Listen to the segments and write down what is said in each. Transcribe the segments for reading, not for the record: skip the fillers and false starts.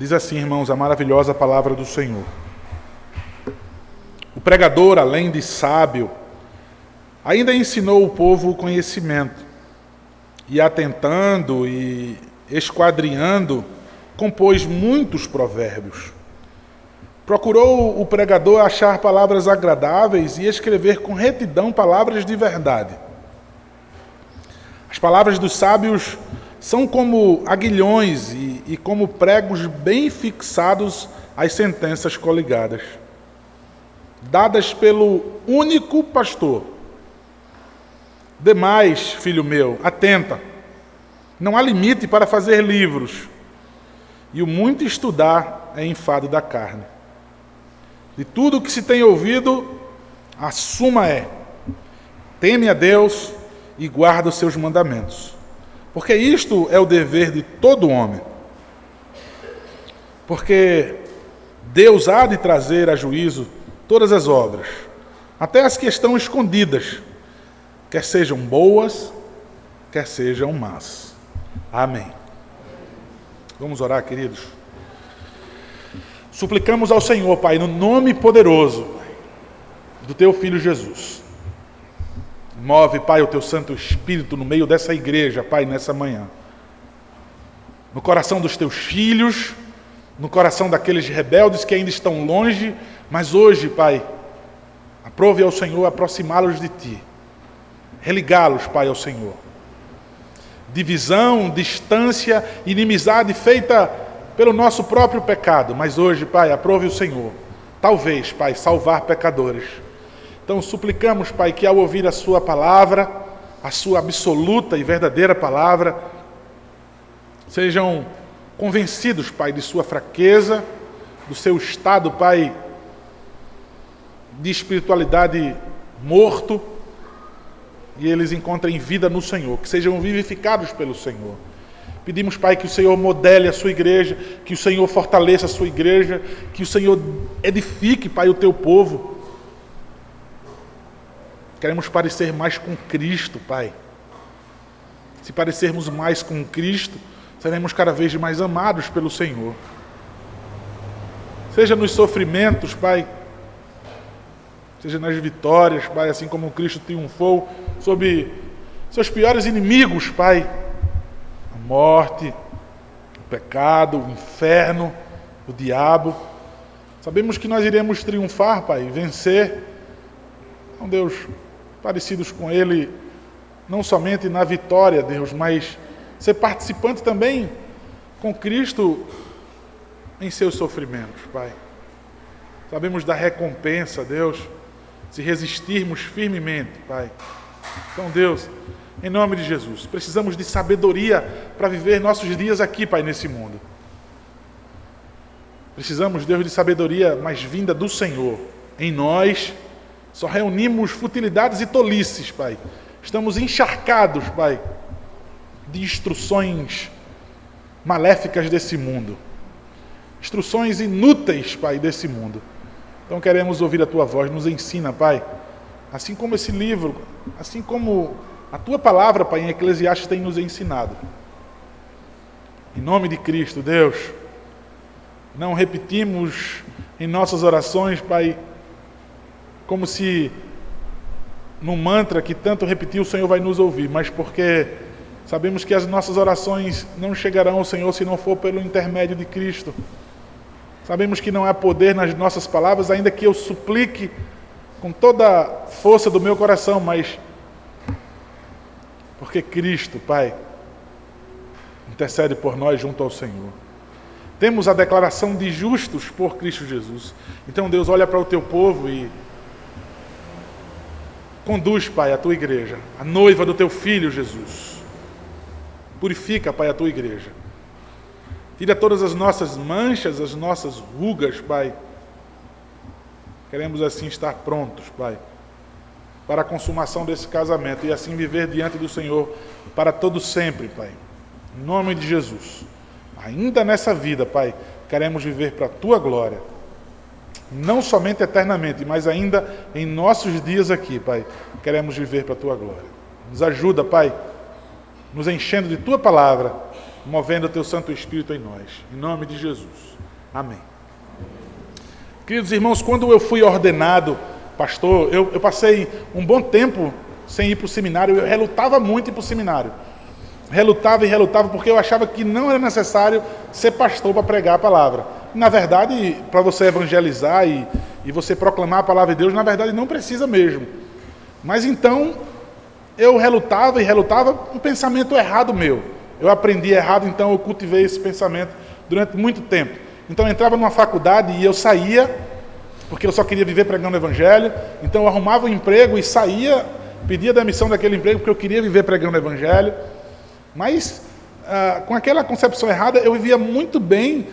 Diz assim, irmãos, a maravilhosa palavra do Senhor. O pregador, além de sábio, ainda ensinou o povo o conhecimento, e atentando e esquadrinhando, compôs muitos provérbios. Procurou o pregador achar palavras agradáveis e escrever com retidão palavras de verdade. As palavras dos sábios são como aguilhões e como pregos bem fixados às sentenças coligadas, dadas pelo único pastor. Demais, filho meu, atenta, não há limite para fazer livros, e o muito estudar é enfado da carne. De tudo o que se tem ouvido, a suma é: teme a Deus e guarda os seus mandamentos, porque isto é o dever de todo homem. Porque Deus há de trazer a juízo todas as obras, até as que estão escondidas, quer sejam boas, quer sejam más. Amém. Vamos orar, queridos. Suplicamos ao Senhor, Pai, no nome poderoso do Teu Filho Jesus. Move, Pai, o Teu Santo Espírito no meio dessa igreja, Pai, nessa manhã. No coração dos Teus filhos, no coração daqueles rebeldes que ainda estão longe, mas hoje, Pai, aprove ao Senhor aproximá-los de Ti. Religá-los, Pai, ao Senhor. Divisão, distância, inimizade feita pelo nosso próprio pecado. Mas hoje, Pai, aprove o Senhor. Talvez, Pai, salvar pecadores. Então suplicamos, Pai, que ao ouvir a Sua palavra, a Sua absoluta e verdadeira palavra, sejam convencidos, Pai, de sua fraqueza, do seu estado, Pai, de espiritualidade morto, e eles encontrem vida no Senhor, que sejam vivificados pelo Senhor. Pedimos, Pai, que o Senhor modele a sua igreja, que o Senhor fortaleça a sua igreja, que o Senhor edifique, Pai, o teu povo. Queremos parecer mais com Cristo, Pai. Se parecermos mais com Cristo, seremos cada vez mais amados pelo Senhor. Seja nos sofrimentos, Pai, seja nas vitórias, Pai, assim como Cristo triunfou sobre seus piores inimigos, Pai, a morte, o pecado, o inferno, o diabo. Sabemos que nós iremos triunfar, Pai, vencer, com Deus, parecidos com Ele, não somente na vitória, Deus, mas ser participante também com Cristo em seus sofrimentos, Pai. Sabemos da recompensa, Deus, se resistirmos firmemente, Pai. Então, Deus, em nome de Jesus, precisamos de sabedoria para viver nossos dias aqui, Pai, nesse mundo. Precisamos, Deus, de sabedoria, mas vinda do Senhor. Em nós, só reunimos futilidades e tolices, Pai. Estamos encharcados, Pai, de instruções maléficas desse mundo. Instruções inúteis, Pai, desse mundo. Então queremos ouvir a Tua voz, nos ensina, Pai, assim como esse livro, assim como a Tua palavra, Pai, em Eclesiastes tem nos ensinado. Em nome de Cristo, Deus, não repetimos em nossas orações, Pai, como se num mantra que tanto repetir o Senhor vai nos ouvir, mas porque sabemos que as nossas orações não chegarão ao Senhor se não for pelo intermédio de Cristo. Sabemos que não há poder nas nossas palavras, ainda que eu suplique com toda a força do meu coração, mas porque Cristo, Pai, intercede por nós junto ao Senhor. Temos a declaração de justos por Cristo Jesus. Então, Deus, olha para o teu povo e conduz, Pai, a tua igreja, a noiva do teu Filho Jesus. Purifica, Pai, a tua igreja. Tira todas as nossas manchas, as nossas rugas, Pai. Queremos assim estar prontos, Pai, para a consumação desse casamento e assim viver diante do Senhor para todo sempre, Pai. Em nome de Jesus. Ainda nessa vida, Pai, queremos viver para a tua glória. Não somente eternamente, mas ainda em nossos dias aqui, Pai, queremos viver para a tua glória. Nos ajuda, Pai, nos enchendo de tua palavra movendo o teu Santo Espírito em nós. Em nome de Jesus. Amém. Queridos irmãos, quando eu fui ordenado pastor, eu passei um bom tempo sem ir para o seminário. Eu relutava muito em ir para o seminário. Relutava e relutava porque eu achava que não era necessário ser pastor para pregar a palavra. Na verdade, para você evangelizar e você proclamar a palavra de Deus, na verdade não precisa mesmo. Mas então, eu relutava e relutava, um pensamento errado meu. Eu aprendi errado, então eu cultivei esse pensamento durante muito tempo. Então eu entrava numa faculdade e eu saía, porque eu só queria viver pregando o evangelho. Então eu arrumava um emprego e saía, pedia demissão daquele emprego porque eu queria viver pregando o evangelho. Mas com aquela concepção errada, eu vivia muito bem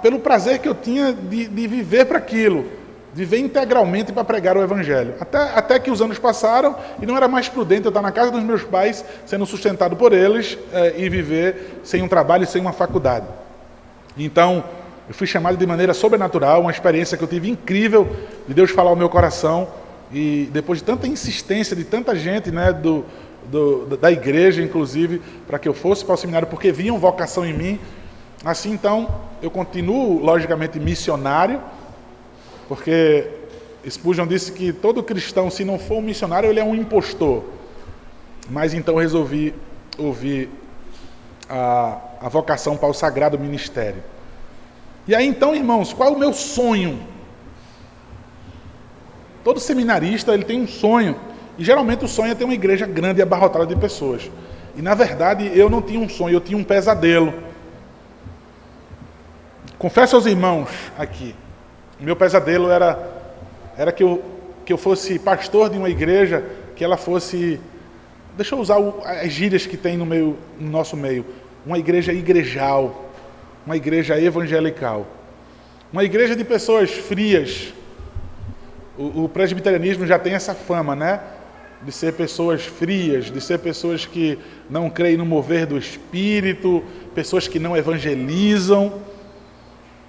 pelo prazer que eu tinha de viver para aquilo, viver integralmente para pregar o evangelho. Até que os anos passaram e não era mais prudente eu estar na casa dos meus pais, sendo sustentado por eles, e viver sem um trabalho e sem uma faculdade. Então, eu fui chamado de maneira sobrenatural, uma experiência que eu tive incrível de Deus falar ao meu coração, e depois de tanta insistência de tanta gente, né, da igreja, inclusive, para que eu fosse para o seminário, porque viam vocação em mim. Assim, então, eu continuo, logicamente, missionário, porque Spurgeon disse que todo cristão, se não for um missionário, ele é um impostor. Mas então eu resolvi ouvir a vocação para o sagrado ministério. E aí então, irmãos, qual é o meu sonho? Todo seminarista, ele tem um sonho. E geralmente o sonho é ter uma igreja grande e abarrotada de pessoas. E na verdade eu não tinha um sonho, eu tinha um pesadelo. Confesso aos irmãos aqui, o meu pesadelo era que eu fosse pastor de uma igreja, que ela fosse, deixa eu usar as gírias que tem no nosso meio, uma igreja igrejal, uma igreja evangelical, uma igreja de pessoas frias. O presbiterianismo já tem essa fama, né? De ser pessoas frias, de ser pessoas que não creem no mover do Espírito, pessoas que não evangelizam,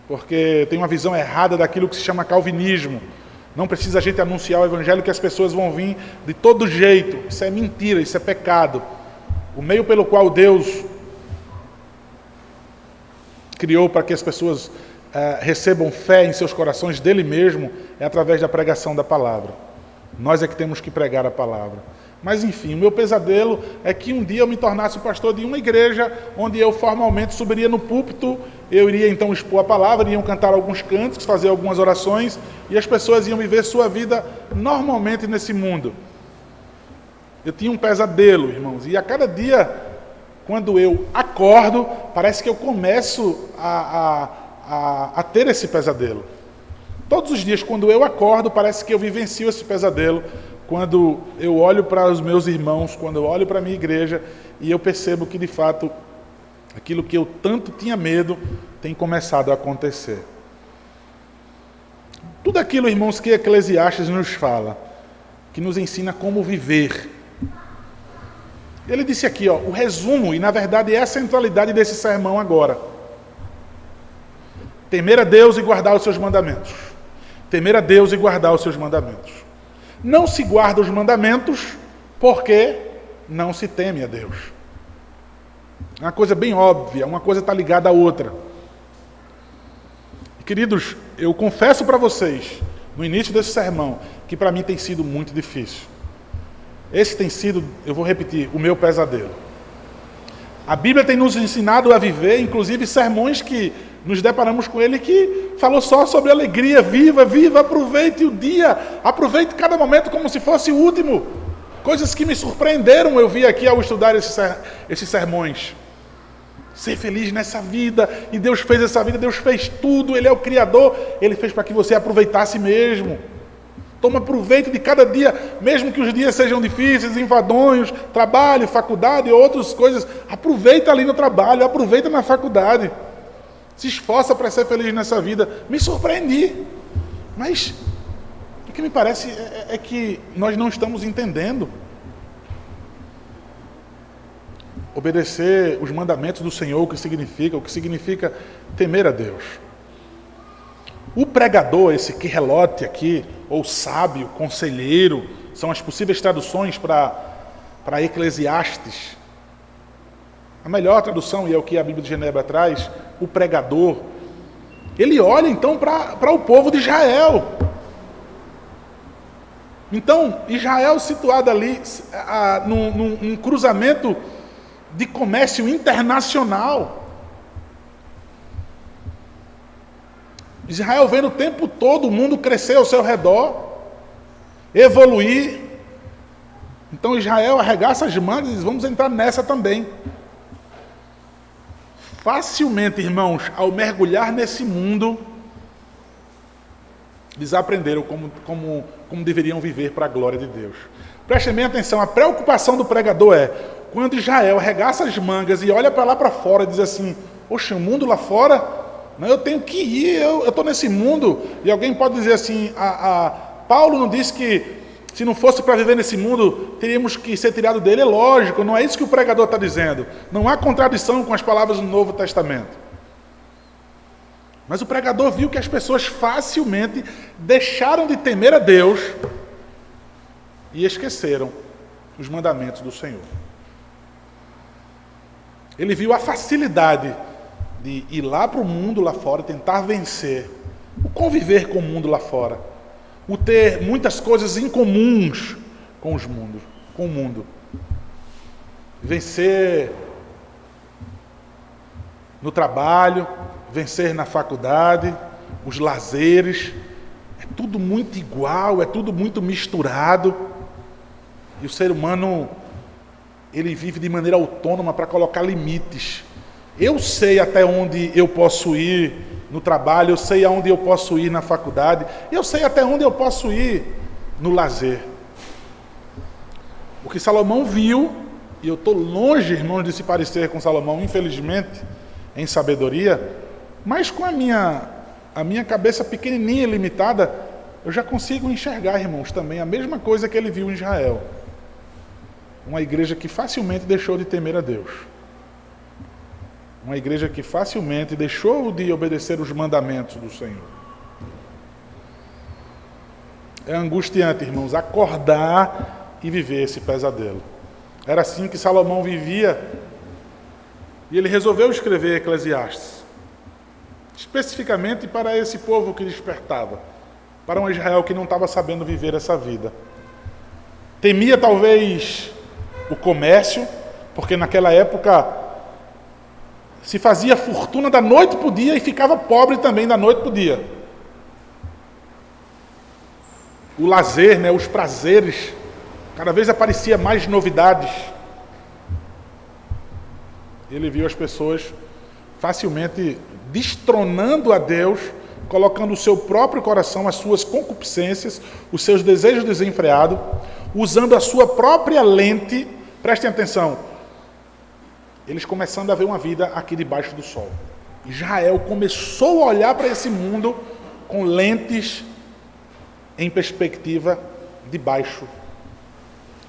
porque tem uma visão errada daquilo que se chama calvinismo. Não precisa a gente anunciar o evangelho que as pessoas vão vir de todo jeito. Isso é mentira, isso é pecado. O meio pelo qual Deus criou para que as pessoas recebam fé em seus corações dele mesmo é através da pregação da palavra. Nós é que temos que pregar a palavra. Mas enfim, o meu pesadelo é que um dia eu me tornasse pastor de uma igreja onde eu formalmente subiria no púlpito, eu iria então expor a palavra, iriam cantar alguns cânticos, fazer algumas orações e as pessoas iam viver sua vida normalmente nesse mundo. Eu tinha um pesadelo, irmãos, e a cada dia, quando eu acordo, parece que eu começo a ter esse pesadelo. Todos os dias, quando eu acordo, parece que eu vivencio esse pesadelo, quando eu olho para os meus irmãos, quando eu olho para a minha igreja, e eu percebo que, de fato, aquilo que eu tanto tinha medo tem começado a acontecer. Tudo aquilo, irmãos, que Eclesiastes nos fala, que nos ensina como viver. Ele disse aqui, o resumo, e na verdade é a centralidade desse sermão agora. Temer a Deus e guardar os seus mandamentos. Temer a Deus e guardar os seus mandamentos. Não se guarda os mandamentos porque não se teme a Deus. É uma coisa bem óbvia, uma coisa está ligada à outra. Queridos, eu confesso para vocês, no início desse sermão, que para mim tem sido muito difícil. Esse tem sido, eu vou repetir, o meu pesadelo. A Bíblia tem nos ensinado a viver, inclusive sermões que nos deparamos com ele que falou só sobre alegria, viva, aproveite o dia, aproveite cada momento como se fosse o último. Coisas que me surpreenderam eu vi aqui ao estudar esses sermões. Ser feliz nessa vida, e Deus fez essa vida, Deus fez tudo, Ele é o Criador, Ele fez para que você aproveitasse mesmo. Toma proveito de cada dia, mesmo que os dias sejam difíceis, enfadonhos, trabalho, faculdade e outras coisas. Aproveita ali no trabalho, aproveita na faculdade. Se esforça para ser feliz nessa vida. Me surpreendi. Mas o que me parece é que nós não estamos entendendo. Obedecer os mandamentos do Senhor, o que significa temer a Deus. O pregador, esse querrelote aqui, ou sábio, conselheiro, são as possíveis traduções para Eclesiastes. A melhor tradução, e é o que a Bíblia de Genebra traz, o pregador, ele olha então para o povo de Israel. Então, Israel situado ali num cruzamento de comércio internacional. Israel vendo o tempo todo o mundo crescer ao seu redor, evoluir. Então Israel arregaça as mangas e diz, vamos entrar nessa também. Facilmente, irmãos, ao mergulhar nesse mundo, eles aprenderam como deveriam viver para a glória de Deus. Prestem bem atenção, a preocupação do pregador é, quando Israel arregaça as mangas e olha para lá para fora e diz assim, poxa, o mundo lá fora, não, eu tenho que ir, eu estou nesse mundo. E alguém pode dizer assim, Paulo não disse que se não fosse para viver nesse mundo, teríamos que ser tirado dele. É lógico, não é isso que o pregador está dizendo. Não há contradição com as palavras do Novo Testamento. Mas o pregador viu que as pessoas facilmente deixaram de temer a Deus e esqueceram os mandamentos do Senhor. Ele viu a facilidade de ir lá para o mundo lá fora, tentar vencer, o conviver com o mundo lá fora, o ter muitas coisas incomuns com o mundo. Vencer no trabalho, vencer na faculdade, os lazeres, é tudo muito igual, é tudo muito misturado. E o ser humano, ele vive de maneira autônoma para colocar limites. Eu sei até onde eu posso ir no trabalho, eu sei aonde eu posso ir na faculdade, eu sei até onde eu posso ir no lazer. O que Salomão viu, e eu estou longe, irmãos, de se parecer com Salomão, infelizmente, em sabedoria, mas com a minha cabeça pequenininha e limitada, eu já consigo enxergar, irmãos, também a mesma coisa que ele viu em Israel. Uma igreja que facilmente deixou de temer a Deus. Uma igreja que facilmente deixou de obedecer os mandamentos do Senhor. É angustiante, irmãos, acordar e viver esse pesadelo. Era assim que Salomão vivia, e ele resolveu escrever Eclesiastes, especificamente para esse povo que despertava, para um Israel que não estava sabendo viver essa vida. Temia talvez o comércio, porque naquela época se fazia fortuna da noite para o dia e ficava pobre também da noite para o dia. O lazer, os prazeres, cada vez aparecia mais novidades. Ele viu as pessoas facilmente destronando a Deus, colocando o seu próprio coração, as suas concupiscências, os seus desejos desenfreados, usando a sua própria lente. Prestem atenção. Eles começando a ver uma vida aqui debaixo do sol. Israel começou a olhar para esse mundo com lentes em perspectiva debaixo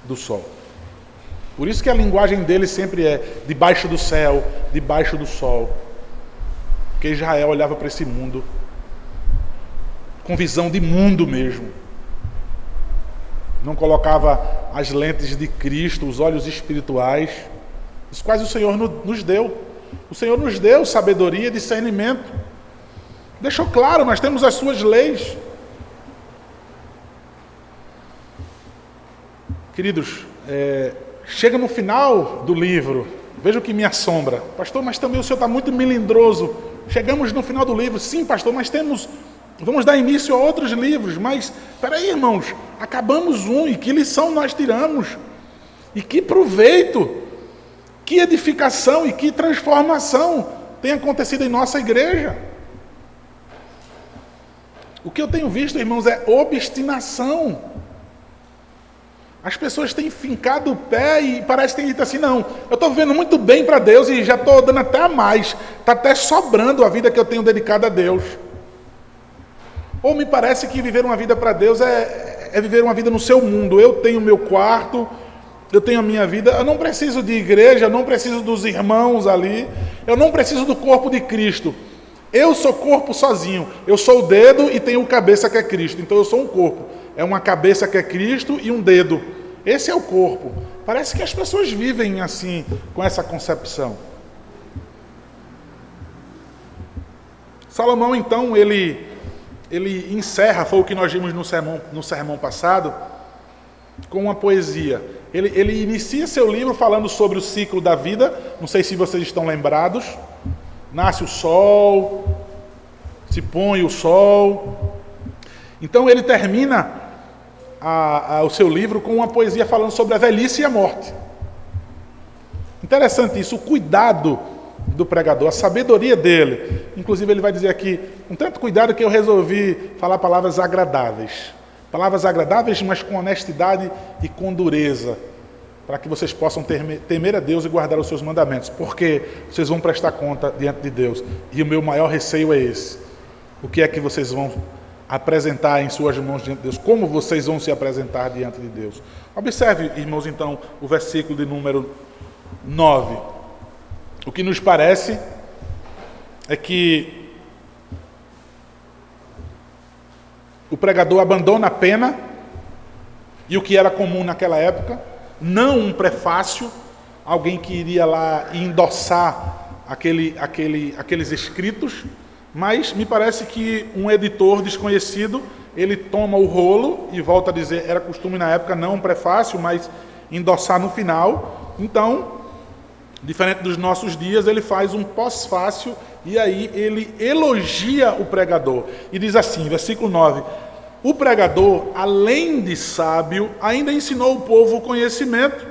do sol. Por isso que a linguagem dele sempre é debaixo do céu, debaixo do sol. Porque Israel olhava para esse mundo com visão de mundo mesmo. Não colocava as lentes de Cristo, os olhos espirituais, os quais o Senhor nos deu. O Senhor nos deu sabedoria e discernimento. Deixou claro, nós temos as suas leis. Queridos, chega no final do livro, veja o que me assombra. Pastor, mas também o senhor está muito melindroso. Chegamos no final do livro. Sim, pastor, mas vamos dar início a outros livros. Mas, peraí, irmãos, acabamos um, e que lição nós tiramos? E que proveito, que edificação e que transformação tem acontecido em nossa igreja? O que eu tenho visto, irmãos, é obstinação. As pessoas têm fincado o pé e parece que têm dito assim, não, eu estou vivendo muito bem para Deus e já estou dando até a mais, está até sobrando a vida que eu tenho dedicado a Deus. Ou me parece que viver uma vida para Deus é viver uma vida no seu mundo. Eu tenho o meu quarto, eu tenho a minha vida, eu não preciso de igreja, eu não preciso dos irmãos ali, eu não preciso do corpo de Cristo. Eu sou corpo sozinho, eu sou o dedo e tenho o cabeça que é Cristo, então eu sou um corpo. É uma cabeça que é Cristo e um dedo. Esse é o corpo. Parece que as pessoas vivem assim, com essa concepção. Salomão, então, ele encerra, foi o que nós vimos no sermão passado, com uma poesia. Ele inicia seu livro falando sobre o ciclo da vida. Não sei se vocês estão lembrados. Nasce o sol, se põe o sol. Então ele termina o seu livro com uma poesia falando sobre a velhice e a morte. Interessante isso, o cuidado do pregador, a sabedoria dele. Inclusive ele vai dizer aqui, com tanto cuidado que eu resolvi falar palavras agradáveis. Palavras agradáveis, mas com honestidade e com dureza, para que vocês possam temer a Deus e guardar os seus mandamentos, porque vocês vão prestar conta diante de Deus. E o meu maior receio é esse. O que é que vocês vão apresentar em suas mãos diante de Deus? Como vocês vão se apresentar diante de Deus? Observe, irmãos, então, o versículo de número 9. O que nos parece é que o pregador abandona a pena e o que era comum naquela época, não um prefácio, alguém que iria lá endossar aqueles escritos, mas me parece que um editor desconhecido, ele toma o rolo e volta a dizer, era costume na época não um prefácio, mas endossar no final. Então, diferente dos nossos dias, ele faz um pós-fácio e aí ele elogia o pregador. E diz assim, versículo 9, o pregador, além de sábio, ainda ensinou o povo o conhecimento.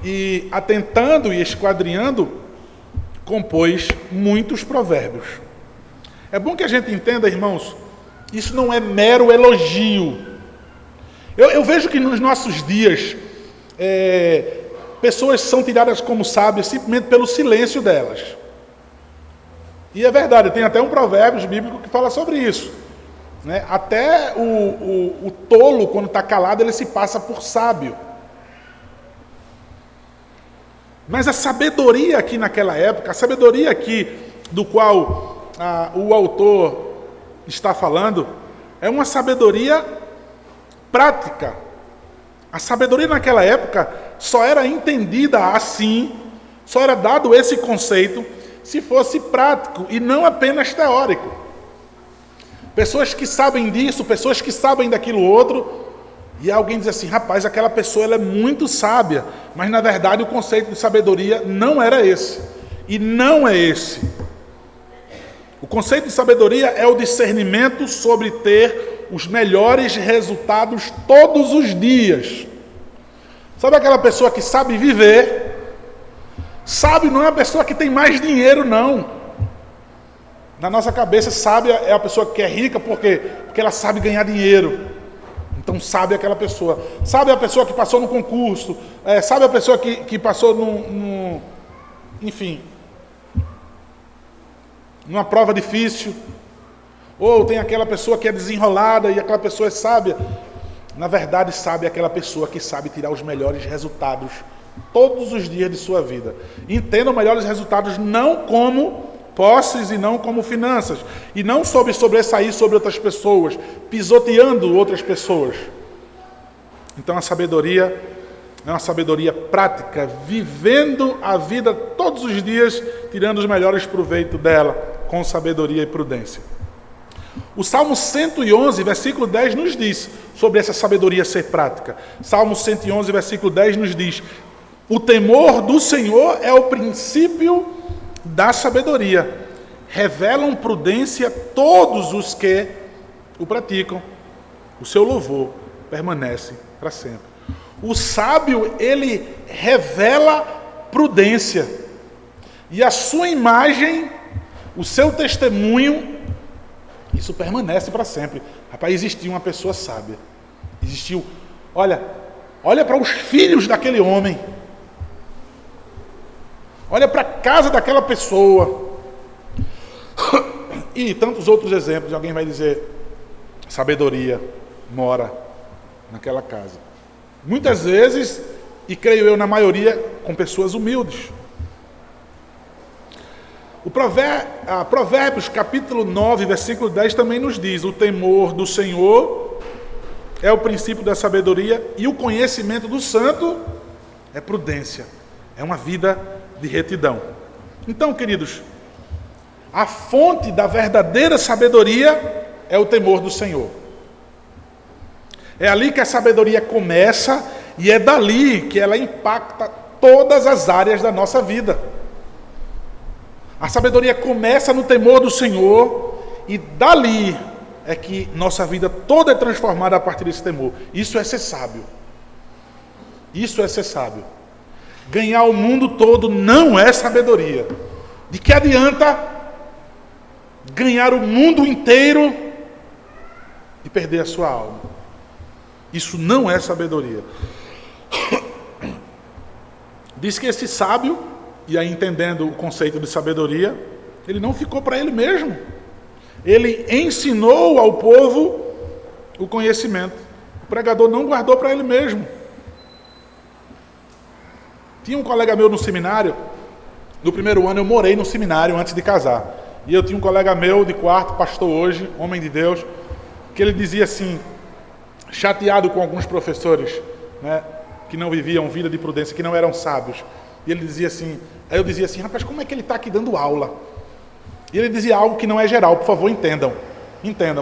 E atentando e esquadrinhando, compôs muitos provérbios. É bom que a gente entenda, irmãos, isso não é mero elogio. Eu vejo que nos nossos dias, pessoas são tiradas como sábias simplesmente pelo silêncio delas. E é verdade, tem até um provérbio bíblico que fala sobre isso. Né? Até o tolo, quando está calado, ele se passa por sábio. Mas a sabedoria aqui naquela época, a sabedoria aqui do qual o autor está falando, é uma sabedoria prática. A sabedoria naquela época só era entendida assim, só era dado esse conceito se fosse prático e não apenas teórico. Pessoas que sabem disso, pessoas que sabem daquilo outro, e alguém diz assim, rapaz, aquela pessoa ela é muito sábia, mas na verdade o conceito de sabedoria não era esse, e não é esse. O conceito de sabedoria é o discernimento sobre ter os melhores resultados todos os dias. Sabe aquela pessoa que sabe viver? Sábio não é a pessoa que tem mais dinheiro, não. Na nossa cabeça, sábia é a pessoa que é rica porque ela sabe ganhar dinheiro. Então, sábia é aquela pessoa. Sábia é a pessoa que passou no concurso. Sábia é a pessoa que passou enfim, numa prova difícil. Ou tem aquela pessoa que é desenrolada e aquela pessoa é sábia. Na verdade, sábia é aquela pessoa que sabe tirar os melhores resultados todos os dias de sua vida. Entenda os melhores resultados não como posses e não como finanças, e não sobre sobressair sobre outras pessoas, pisoteando outras pessoas. Então a sabedoria é uma sabedoria prática, vivendo a vida todos os dias, tirando os melhores proveitos dela, com sabedoria e prudência. O Salmo 111, versículo 10 nos diz sobre essa sabedoria ser prática. Salmo 111, versículo 10 nos diz, o temor do Senhor é o princípio da sabedoria, revelam prudência todos os que o praticam, o seu louvor permanece para sempre. O sábio, ele revela prudência, e a sua imagem, o seu testemunho, isso permanece para sempre. Rapaz, existiu uma pessoa sábia, existiu, olha para os filhos daquele homem, olha para a casa daquela pessoa. E tantos outros exemplos. Alguém vai dizer, sabedoria mora naquela casa. Muitas vezes, e creio eu na maioria, com pessoas humildes. Provérbios capítulo 9, versículo 10 também nos diz, o temor do Senhor é o princípio da sabedoria, e o conhecimento do santo é prudência, é uma vida de retidão. Então, queridos, a fonte da verdadeira sabedoria é o temor do Senhor. É ali que a sabedoria começa e é dali que ela impacta todas as áreas da nossa vida. A sabedoria começa no temor do Senhor e dali é que nossa vida toda é transformada a partir desse temor. Isso é ser sábio. Isso é ser sábio. Ganhar o mundo todo não é sabedoria. De que adianta ganhar o mundo inteiro e perder a sua alma? Isso não é sabedoria. Diz que esse sábio, e aí entendendo o conceito de sabedoria, ele não ficou para ele mesmo. Ele ensinou ao povo o conhecimento. O pregador não guardou para ele mesmo. Tinha um colega meu no seminário, no primeiro ano eu morei no seminário antes de casar. E eu tinha um colega meu de quarto, pastor hoje, homem de Deus, que ele dizia assim, chateado com alguns professores, né, que não viviam vida de prudência, que não eram sábios. E ele dizia assim, aí eu dizia assim, rapaz, como é que ele está aqui dando aula? E ele dizia algo que não é geral, por favor, entendam,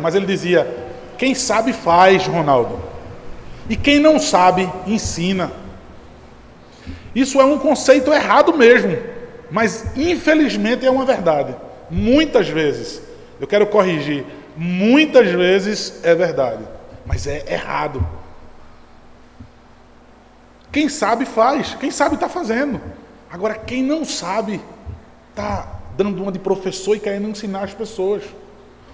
mas ele dizia, quem sabe faz, Ronaldo, e quem não sabe, ensina. Isso é um conceito errado mesmo, mas infelizmente é uma verdade. Muitas vezes, eu quero corrigir, muitas vezes é verdade, mas é errado. Quem sabe faz, quem sabe está fazendo. Agora, quem não sabe, está dando uma de professor e querendo ensinar as pessoas.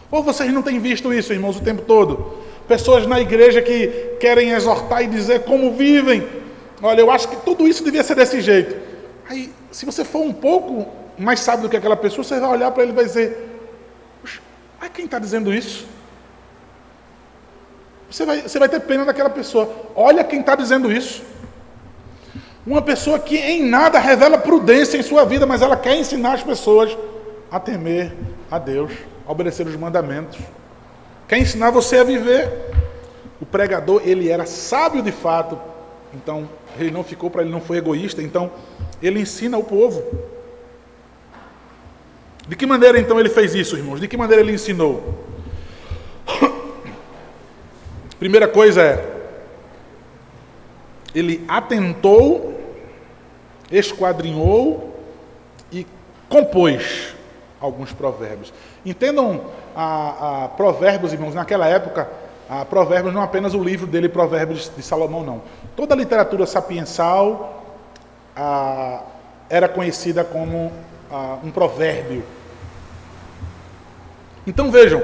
Ou vocês não têm visto isso, irmãos, o tempo todo? Pessoas na igreja que querem exortar e dizer como vivem. Olha, eu acho que tudo isso devia ser desse jeito. Aí, se você for um pouco mais sábio do que aquela pessoa, você vai olhar para ele e vai dizer, mas quem está dizendo isso? Você vai ter pena daquela pessoa. Olha quem está dizendo isso. Uma pessoa que em nada revela prudência em sua vida, mas ela quer ensinar as pessoas a temer a Deus, a obedecer os mandamentos. Quer ensinar você a viver. O pregador, ele era sábio de fato, então ele não ficou para ele, não foi egoísta, então ele ensina o povo. De que maneira então ele fez isso, irmãos? De que maneira ele ensinou? Primeira coisa é, ele atentou, esquadrinhou e compôs alguns provérbios. Entendam a Provérbios, irmãos, naquela época, a Provérbios não apenas o livro dele, Provérbios de Salomão, não. Toda a literatura sapiensal era conhecida como um provérbio. Então vejam,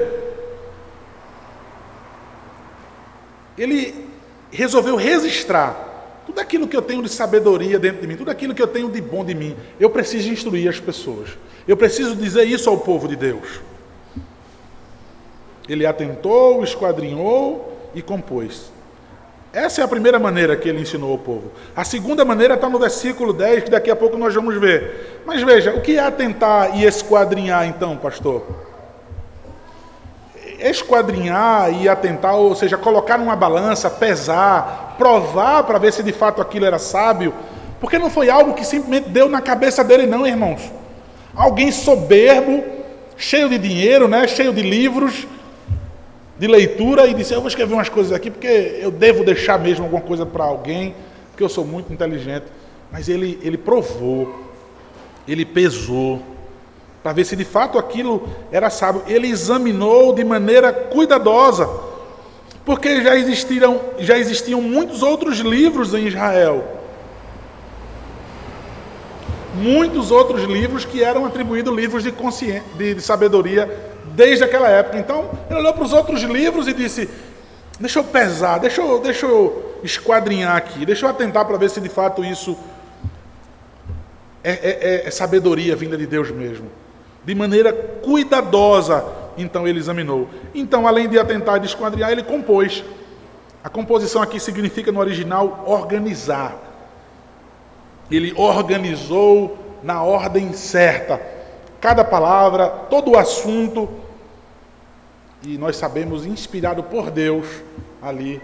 ele resolveu registrar tudo aquilo que eu tenho de sabedoria dentro de mim, tudo aquilo que eu tenho de bom de mim. Eu preciso instruir as pessoas. Eu preciso dizer isso ao povo de Deus. Ele atentou, esquadrinhou e compôs. Essa é a primeira maneira que ele ensinou ao povo. A segunda maneira está no versículo 10, que daqui a pouco nós vamos ver. Mas veja, o que é atentar e esquadrinhar então, pastor? Esquadrinhar e atentar, ou seja, colocar numa balança, pesar, provar para ver se de fato aquilo era sábio, porque não foi algo que simplesmente deu na cabeça dele não, irmãos. Alguém soberbo, cheio de dinheiro, né, cheio de livros, de leitura, e disse, eu vou escrever umas coisas aqui, porque eu devo deixar mesmo alguma coisa para alguém, porque eu sou muito inteligente. Mas ele provou, ele pesou, para ver se de fato aquilo era sábio. Ele examinou de maneira cuidadosa, porque já existiam muitos outros livros em Israel. Muitos outros livros que eram atribuídos livros de sabedoria desde aquela época. Então, ele olhou para os outros livros e disse, deixa eu pesar, deixa eu esquadrinhar aqui, deixa eu atentar para ver se de fato isso é sabedoria vinda de Deus mesmo. De maneira cuidadosa, então ele examinou. Então, além de atentar e de esquadrinhar, ele compôs. A composição aqui significa, no original, organizar. Ele organizou na ordem certa. Cada palavra, todo o assunto, e nós sabemos, inspirado por Deus, ali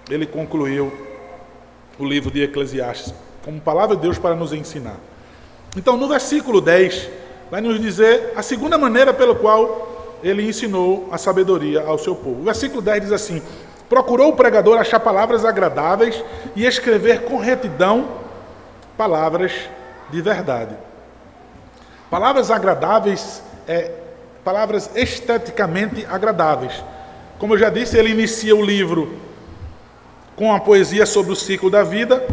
ele concluiu o livro de Eclesiastes como palavra de Deus para nos ensinar. Então, no versículo 10, vai nos dizer a segunda maneira pela qual ele ensinou a sabedoria ao seu povo. O versículo 10 diz assim: procurou o pregador achar palavras agradáveis e escrever com retidão palavras de verdade. Palavras agradáveis palavras esteticamente agradáveis. Como eu já disse, ele inicia o livro com a poesia sobre o ciclo da vida,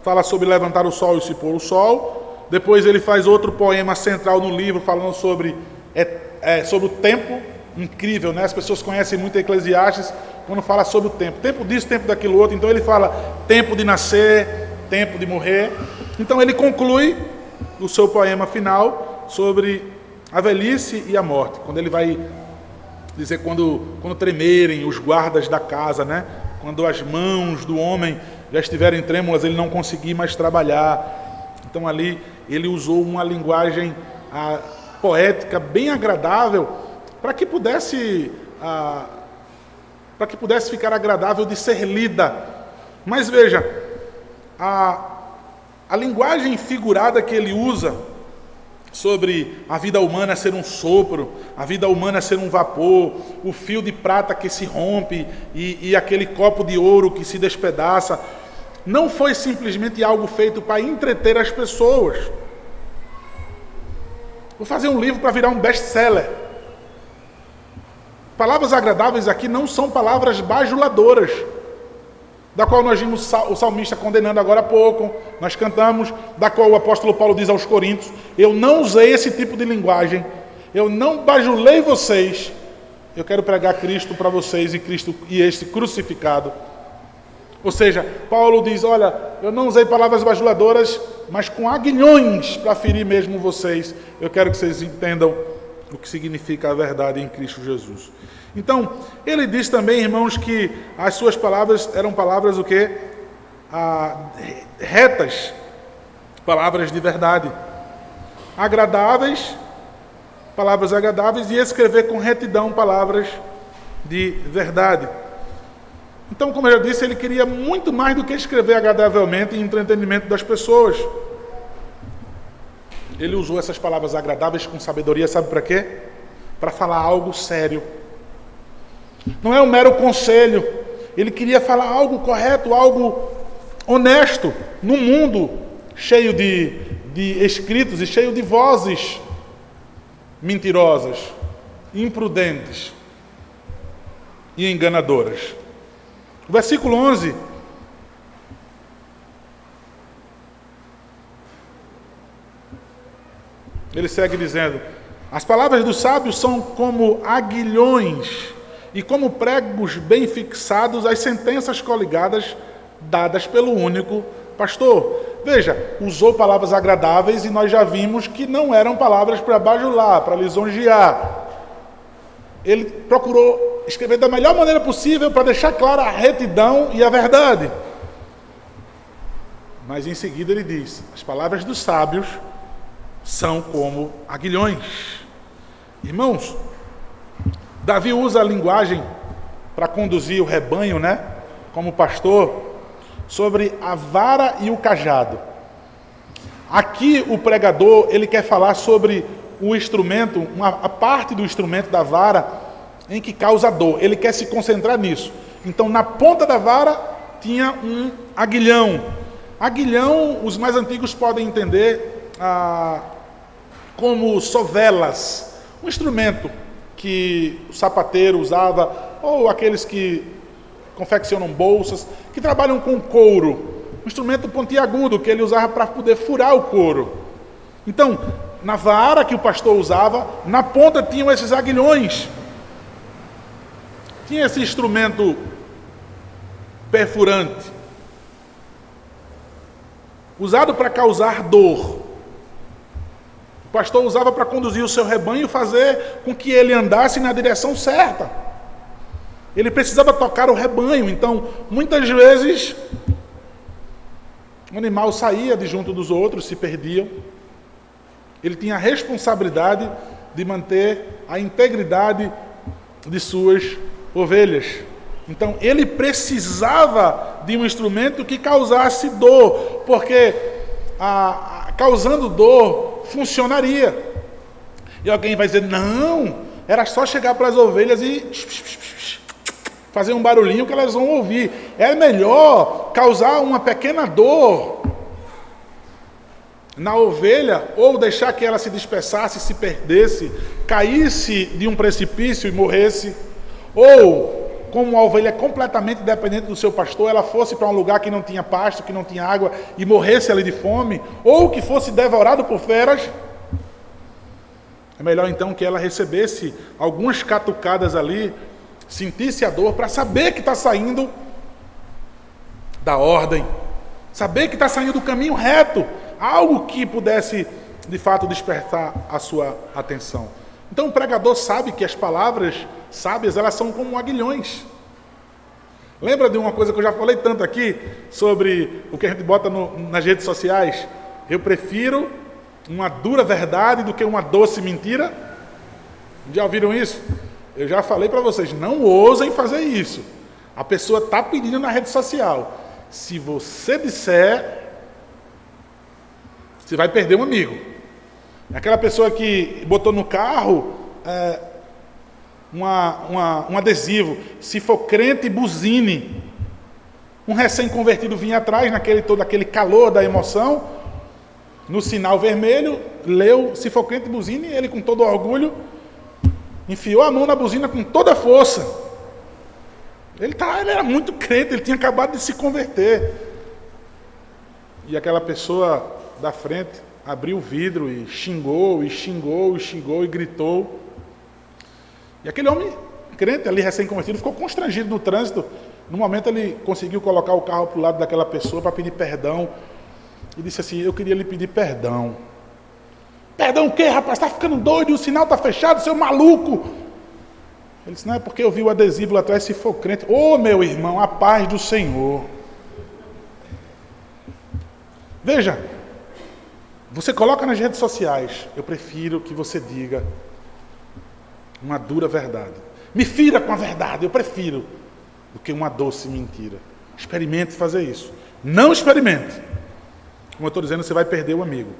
fala sobre levantar o sol e se pôr o sol. Depois ele faz outro poema central no livro falando sobre o tempo. Incrível, né? As pessoas conhecem muito Eclesiastes quando fala sobre o tempo. Tempo disso, tempo daquilo outro. Então ele fala tempo de nascer, tempo de morrer. Então ele conclui o seu poema final sobre a velhice e a morte. Quando ele vai dizer quando tremerem os guardas da casa, né? Quando as mãos do homem já estiverem trêmulas, ele não conseguir mais trabalhar. Então ali ele usou uma linguagem poética bem agradável para que pudesse ficar agradável de ser lida. Mas veja, a linguagem figurada que ele usa sobre a vida humana ser um sopro, a vida humana ser um vapor, o fio de prata que se rompe e aquele copo de ouro que se despedaça, não foi simplesmente algo feito para entreter as pessoas. Vou fazer um livro para virar um best-seller. Palavras agradáveis aqui não são palavras bajuladoras, da qual nós vimos o salmista condenando agora há pouco, nós cantamos, da qual o apóstolo Paulo diz aos Coríntios: eu não usei esse tipo de linguagem, eu não bajulei vocês, eu quero pregar Cristo para vocês e este crucificado. Ou seja, Paulo diz: olha, eu não usei palavras bajuladoras, mas com aguilhões para ferir mesmo vocês. Eu quero que vocês entendam o que significa a verdade em Cristo Jesus. Então, ele diz também, irmãos, que as suas palavras eram palavras o quê? Retas, palavras de verdade. Agradáveis, palavras agradáveis, e escrever com retidão palavras de verdade. Então, como eu já disse, ele queria muito mais do que escrever agradavelmente em entretenimento das pessoas. Ele usou essas palavras agradáveis com sabedoria, sabe para quê? Para falar algo sério. Não é um mero conselho. Ele queria falar algo correto, algo honesto, num mundo cheio de escritos e cheio de vozes mentirosas, imprudentes e enganadoras. O versículo 11... ele segue dizendo: as palavras dos sábios são como aguilhões e como pregos bem fixados as sentenças coligadas dadas pelo único pastor. Veja, usou palavras agradáveis e nós já vimos que não eram palavras para bajular, para lisonjear. Ele procurou escrever da melhor maneira possível para deixar clara a retidão e a verdade. Mas em seguida ele diz: as palavras dos sábios são como aguilhões. Irmãos, Davi usa a linguagem para conduzir o rebanho, né? Como pastor, sobre a vara e o cajado. Aqui o pregador, ele quer falar sobre o instrumento, a parte do instrumento da vara em que causa dor. Ele quer se concentrar nisso. Então, na ponta da vara tinha um aguilhão. Aguilhão, os mais antigos podem entender como sovelas, um instrumento que o sapateiro usava, ou aqueles que confeccionam bolsas, que trabalham com couro, um instrumento pontiagudo que ele usava para poder furar o couro. Então, na vara que o pastor usava, na ponta tinham esses aguilhões. Tinha esse instrumento perfurante, usado para causar dor. O pastor usava para conduzir o seu rebanho e fazer com que ele andasse na direção certa. Ele precisava tocar o rebanho, então, muitas vezes, o animal saía de junto dos outros, se perdiam. Ele tinha a responsabilidade de manter a integridade de suas ovelhas. Então ele precisava de um instrumento que causasse dor, porque causando dor funcionaria. E alguém vai dizer, não, era só chegar para as ovelhas e fazer um barulhinho que elas vão ouvir. É melhor causar uma pequena dor na ovelha, ou deixar que ela se dispersasse, se perdesse, caísse de um precipício e morresse, ou, como a ovelha é completamente dependente do seu pastor, ela fosse para um lugar que não tinha pasto, que não tinha água, e morresse ali de fome, ou que fosse devorado por feras. É melhor então que ela recebesse algumas catucadas ali, sentisse a dor, para saber que está saindo da ordem, saber que está saindo do caminho reto, algo que pudesse de fato despertar a sua atenção. Então o pregador sabe que as palavras sábias, elas são como aguilhões. Lembra de uma coisa que eu já falei tanto aqui, sobre o que a gente bota nas redes sociais? Eu prefiro uma dura verdade do que uma doce mentira. Já ouviram isso? Eu já falei para vocês, não ousem fazer isso. A pessoa está pedindo na rede social. Se você disser, você vai perder um amigo. Aquela pessoa que botou no carro um adesivo, se for crente, buzine. Um recém-convertido vinha atrás, todo aquele calor da emoção, no sinal vermelho, leu, se for crente, buzine, ele com todo orgulho, enfiou a mão na buzina com toda a força. Ele era muito crente, ele tinha acabado de se converter. E aquela pessoa da frente abriu o vidro e xingou, e xingou, e xingou, e gritou. E aquele homem crente ali, recém-convertido, ficou constrangido no trânsito. No momento ele conseguiu colocar o carro para o lado daquela pessoa para pedir perdão. E disse assim, eu queria lhe pedir perdão. Perdão o quê, rapaz? Está ficando doido, o sinal está fechado, seu maluco. Ele disse, não, é porque eu vi o adesivo lá atrás, se for crente. Ô, meu irmão, a paz do Senhor. Veja, você coloca nas redes sociais, eu prefiro que você diga uma dura verdade. Me fira com a verdade, eu prefiro, do que uma doce mentira. Experimente fazer isso. Não experimente. Como eu estou dizendo, você vai perder o amigo.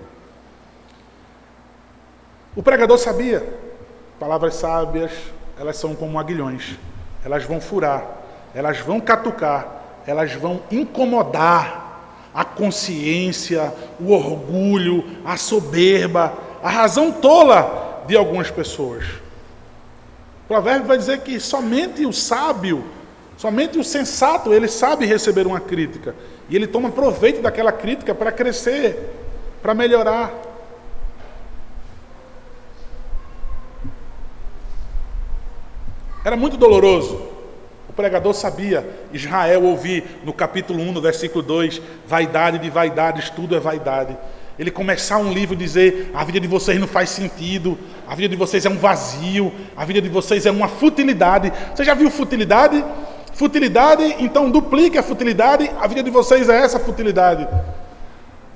O pregador sabia, palavras sábias, elas são como aguilhões. Elas vão furar, elas vão catucar, elas vão incomodar a consciência, o orgulho, a soberba, a razão tola de algumas pessoas. O provérbio vai dizer que somente o sábio, somente o sensato, ele sabe receber uma crítica. E ele toma proveito daquela crítica para crescer, para melhorar. Era muito doloroso. O pregador sabia. Israel ouvir no capítulo 1, no versículo 2, vaidade de vaidades, tudo é vaidade. Ele começar um livro e dizer, a vida de vocês não faz sentido, a vida de vocês é um vazio, a vida de vocês é uma futilidade. Você já viu futilidade? Futilidade, então duplique a futilidade, a vida de vocês é essa futilidade.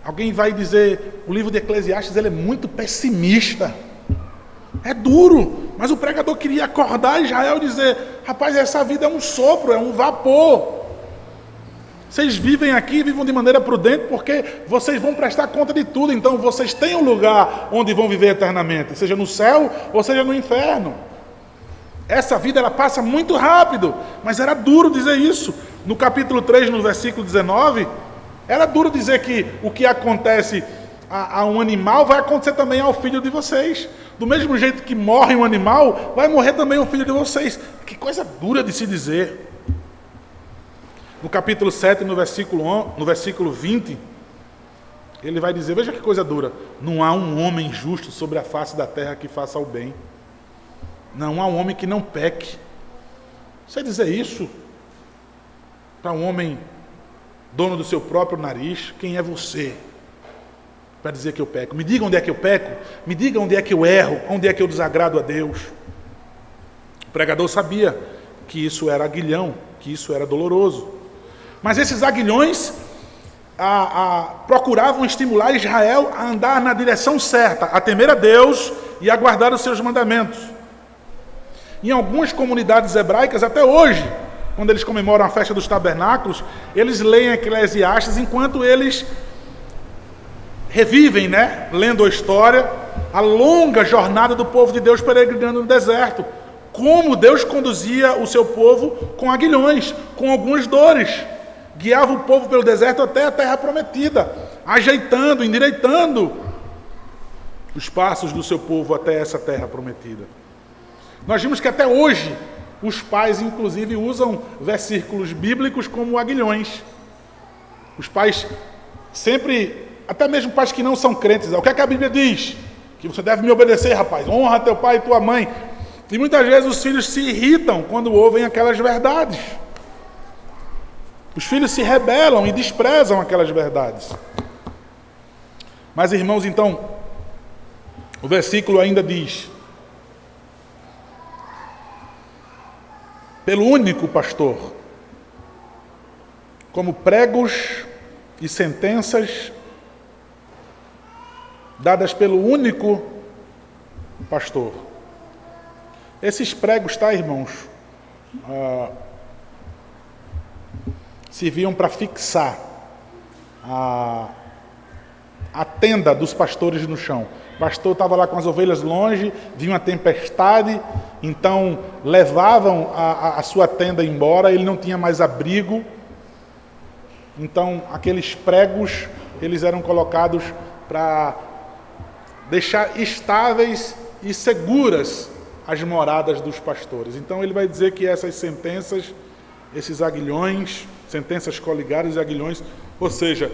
Alguém vai dizer, o livro de Eclesiastes ele é muito pessimista. É duro, mas o pregador queria acordar Israel e dizer, rapaz, essa vida é um sopro, é um vapor. Vocês vivem aqui, vivam de maneira prudente, porque vocês vão prestar conta de tudo. Então vocês têm um lugar onde vão viver eternamente, seja no céu ou seja no inferno. Essa vida ela passa muito rápido, mas era duro dizer isso. No capítulo 3, no versículo 19, era duro dizer que o que acontece a um animal vai acontecer também ao filho de vocês. Do mesmo jeito que morre um animal, vai morrer também o filho de vocês. Que coisa dura de se dizer. No capítulo 7, no versículo 20, ele vai dizer, veja que coisa dura, não há um homem justo sobre a face da terra que faça o bem. Não há um homem que não peque. Você dizer isso para um homem dono do seu próprio nariz, quem é você para dizer que eu peco? Me diga onde é que eu peco, me diga onde é que eu erro, onde é que eu desagrado a Deus. O pregador sabia que isso era aguilhão, que isso era doloroso. Mas esses aguilhões procuravam estimular Israel a andar na direção certa, a temer a Deus e a guardar os seus mandamentos. Em algumas comunidades hebraicas, até hoje, quando eles comemoram a festa dos tabernáculos, eles leem Eclesiastes enquanto eles revivem, né, lendo a história, a longa jornada do povo de Deus peregrinando no deserto. Como Deus conduzia o seu povo com aguilhões, com algumas dores. Guiava o povo pelo deserto até a terra prometida, ajeitando, endireitando os passos do seu povo até essa terra prometida. Nós vimos que até hoje os pais, inclusive, usam versículos bíblicos como aguilhões. Os pais sempre, até mesmo pais que não são crentes, o que é que a Bíblia diz? Que você deve me obedecer, rapaz, honra teu pai e tua mãe. E muitas vezes os filhos se irritam quando ouvem aquelas verdades. Os filhos se rebelam e desprezam aquelas verdades. Mas, irmãos, então, o versículo ainda diz: pelo único pastor, como pregos e sentenças dadas pelo único pastor. Esses pregos, tá, irmãos, serviam para fixar a tenda dos pastores no chão. O pastor estava lá com as ovelhas longe, vinha uma tempestade, então levavam a sua tenda embora, ele não tinha mais abrigo. Então aqueles pregos, eles eram colocados para deixar estáveis e seguras as moradas dos pastores. Então ele vai dizer que essas sentenças, esses aguilhões, sentenças coligares e aguilhões, ou seja,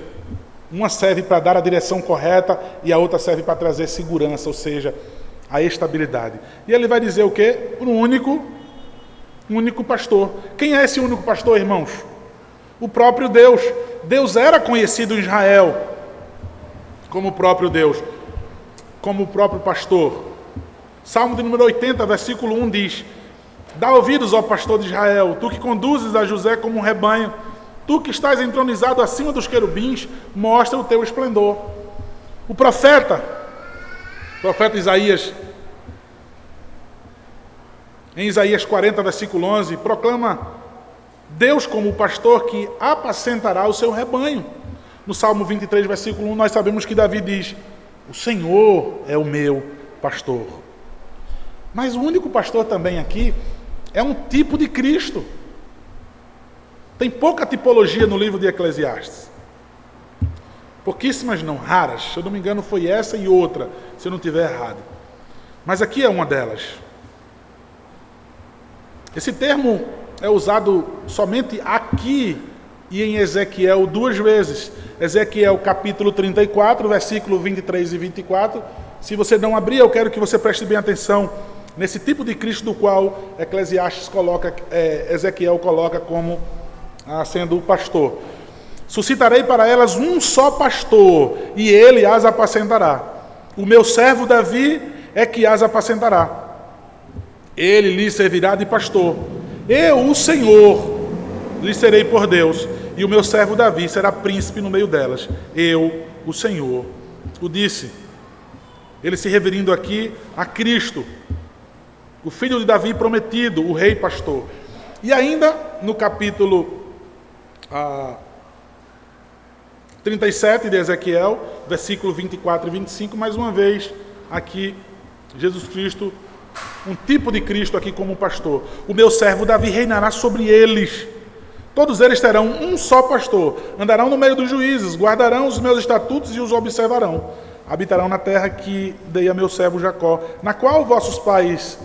uma serve para dar a direção correta e a outra serve para trazer segurança, ou seja, a estabilidade. E ele vai dizer o quê? Um único pastor. Quem é esse único pastor, irmãos? O próprio Deus. Deus era conhecido em Israel como o próprio Deus, como o próprio pastor. Salmo de número 80, versículo 1 diz: dá ouvidos, ó pastor de Israel, tu que conduzes a José como um rebanho, tu que estás entronizado acima dos querubins, mostra o teu esplendor. O profeta Isaías, em Isaías 40, versículo 11, proclama Deus como o pastor que apacentará o seu rebanho. No Salmo 23, versículo 1, nós sabemos que Davi diz: o Senhor é o meu pastor. Mas o único pastor também aqui é um tipo de Cristo. Tem pouca tipologia no livro de Eclesiastes. Pouquíssimas não, raras. Se eu não me engano foi essa e outra, se eu não estiver errado. Mas aqui é uma delas. Esse termo é usado somente aqui e em Ezequiel 2 vezes. Ezequiel capítulo 34, versículo 23 e 24. Se você não abrir, eu quero que você preste bem atenção nesse tipo de Cristo do qual Ezequiel coloca como sendo o pastor. Suscitarei para elas um só pastor, e ele as apacentará. O meu servo Davi é que as apacentará. Ele lhes servirá de pastor. Eu, o Senhor, lhes serei por Deus, e o meu servo Davi será príncipe no meio delas. Eu, o Senhor, o disse. Ele se referindo aqui a Cristo, o filho de Davi prometido, o rei pastor. E ainda no capítulo 37 de Ezequiel, versículo 24 e 25, mais uma vez, aqui, Jesus Cristo, um tipo de Cristo aqui como pastor. O meu servo Davi reinará sobre eles. Todos eles terão um só pastor, andarão no meio dos juízes, guardarão os meus estatutos e os observarão. Habitarão na terra que dei a meu servo Jacó, na qual vossos pais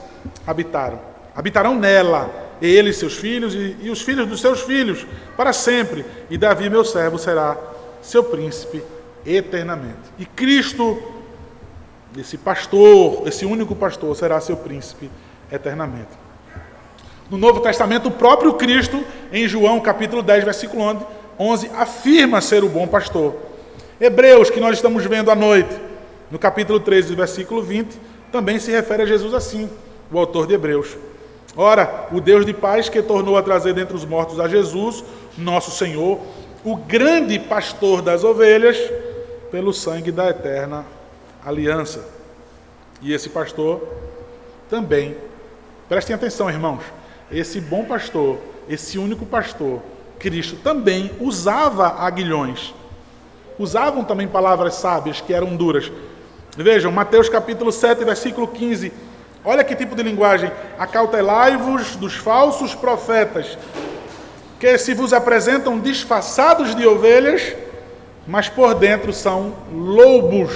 habitaram. Habitarão nela, ele e seus filhos, e os filhos dos seus filhos, para sempre. E Davi, meu servo, será seu príncipe eternamente. E Cristo, esse pastor, esse único pastor, será seu príncipe eternamente. No Novo Testamento, o próprio Cristo, em João capítulo 10, versículo 11, afirma ser o bom pastor. Hebreus, que nós estamos vendo à noite, no capítulo 13, versículo 20, também se refere a Jesus assim, o autor de Hebreus. Ora, o Deus de paz que tornou a trazer dentre os mortos a Jesus, nosso Senhor, o grande pastor das ovelhas, pelo sangue da eterna aliança. E esse pastor também, prestem atenção, irmãos, esse bom pastor, esse único pastor, Cristo, também usava aguilhões. Usavam também palavras sábias que eram duras. Vejam, Mateus capítulo 7, versículo 15. Olha que tipo de linguagem. Acautelai-vos dos falsos profetas, que se vos apresentam disfarçados de ovelhas, mas por dentro são lobos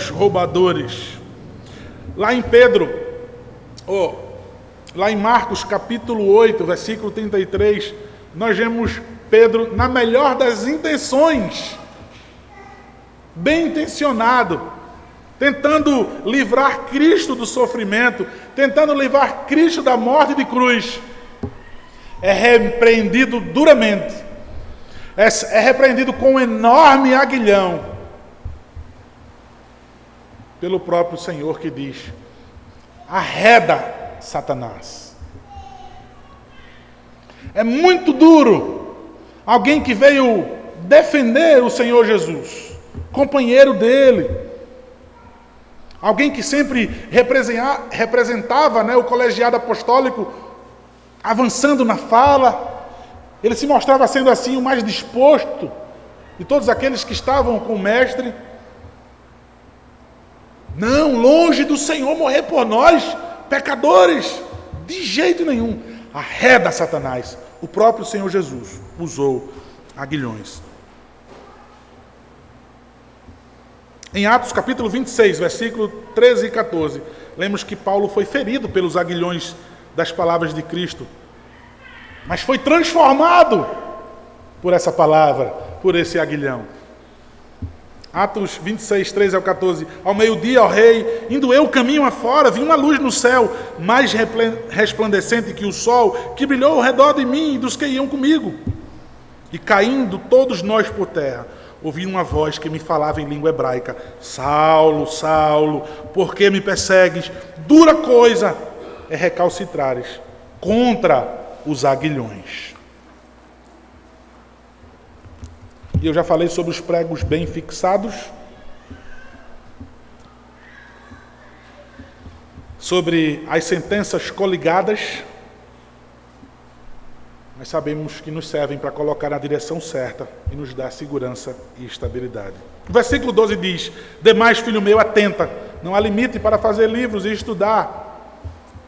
roubadores. Lá em lá em Marcos capítulo 8, versículo 33, nós vemos Pedro na melhor das intenções, bem intencionado, tentando livrar Cristo do sofrimento, tentando livrar Cristo da morte de cruz. É repreendido duramente, é repreendido com um enorme aguilhão pelo próprio Senhor, que diz: arreda, Satanás. É muito duro alguém que veio defender o Senhor Jesus, companheiro dele, alguém que sempre representava, o colegiado apostólico, avançando na fala. Ele se mostrava sendo assim o mais disposto de todos aqueles que estavam com o mestre. Não, longe do Senhor morrer por nós, pecadores, de jeito nenhum. Arreda, Satanás. O próprio Senhor Jesus usou aguilhões. Em Atos capítulo 26, versículo 13 e 14, lemos que Paulo foi ferido pelos aguilhões das palavras de Cristo, mas foi transformado por essa palavra, por esse aguilhão. Atos 26, 13 ao 14. Ao meio-dia, ó rei, indo eu caminho afora, vi uma luz no céu, mais resplandecente que o sol, que brilhou ao redor de mim e dos que iam comigo. E caindo todos nós por terra, ouvi uma voz que me falava em língua hebraica: Saulo, Saulo, por que me persegues? Dura coisa é recalcitrares contra os aguilhões. E eu já falei sobre os pregos bem fixados, sobre as sentenças coligadas. Nós sabemos que nos servem para colocar na direção certa e nos dar segurança e estabilidade. O versículo 12 diz: demais, filho meu, atenta, não há limite para fazer livros e estudar.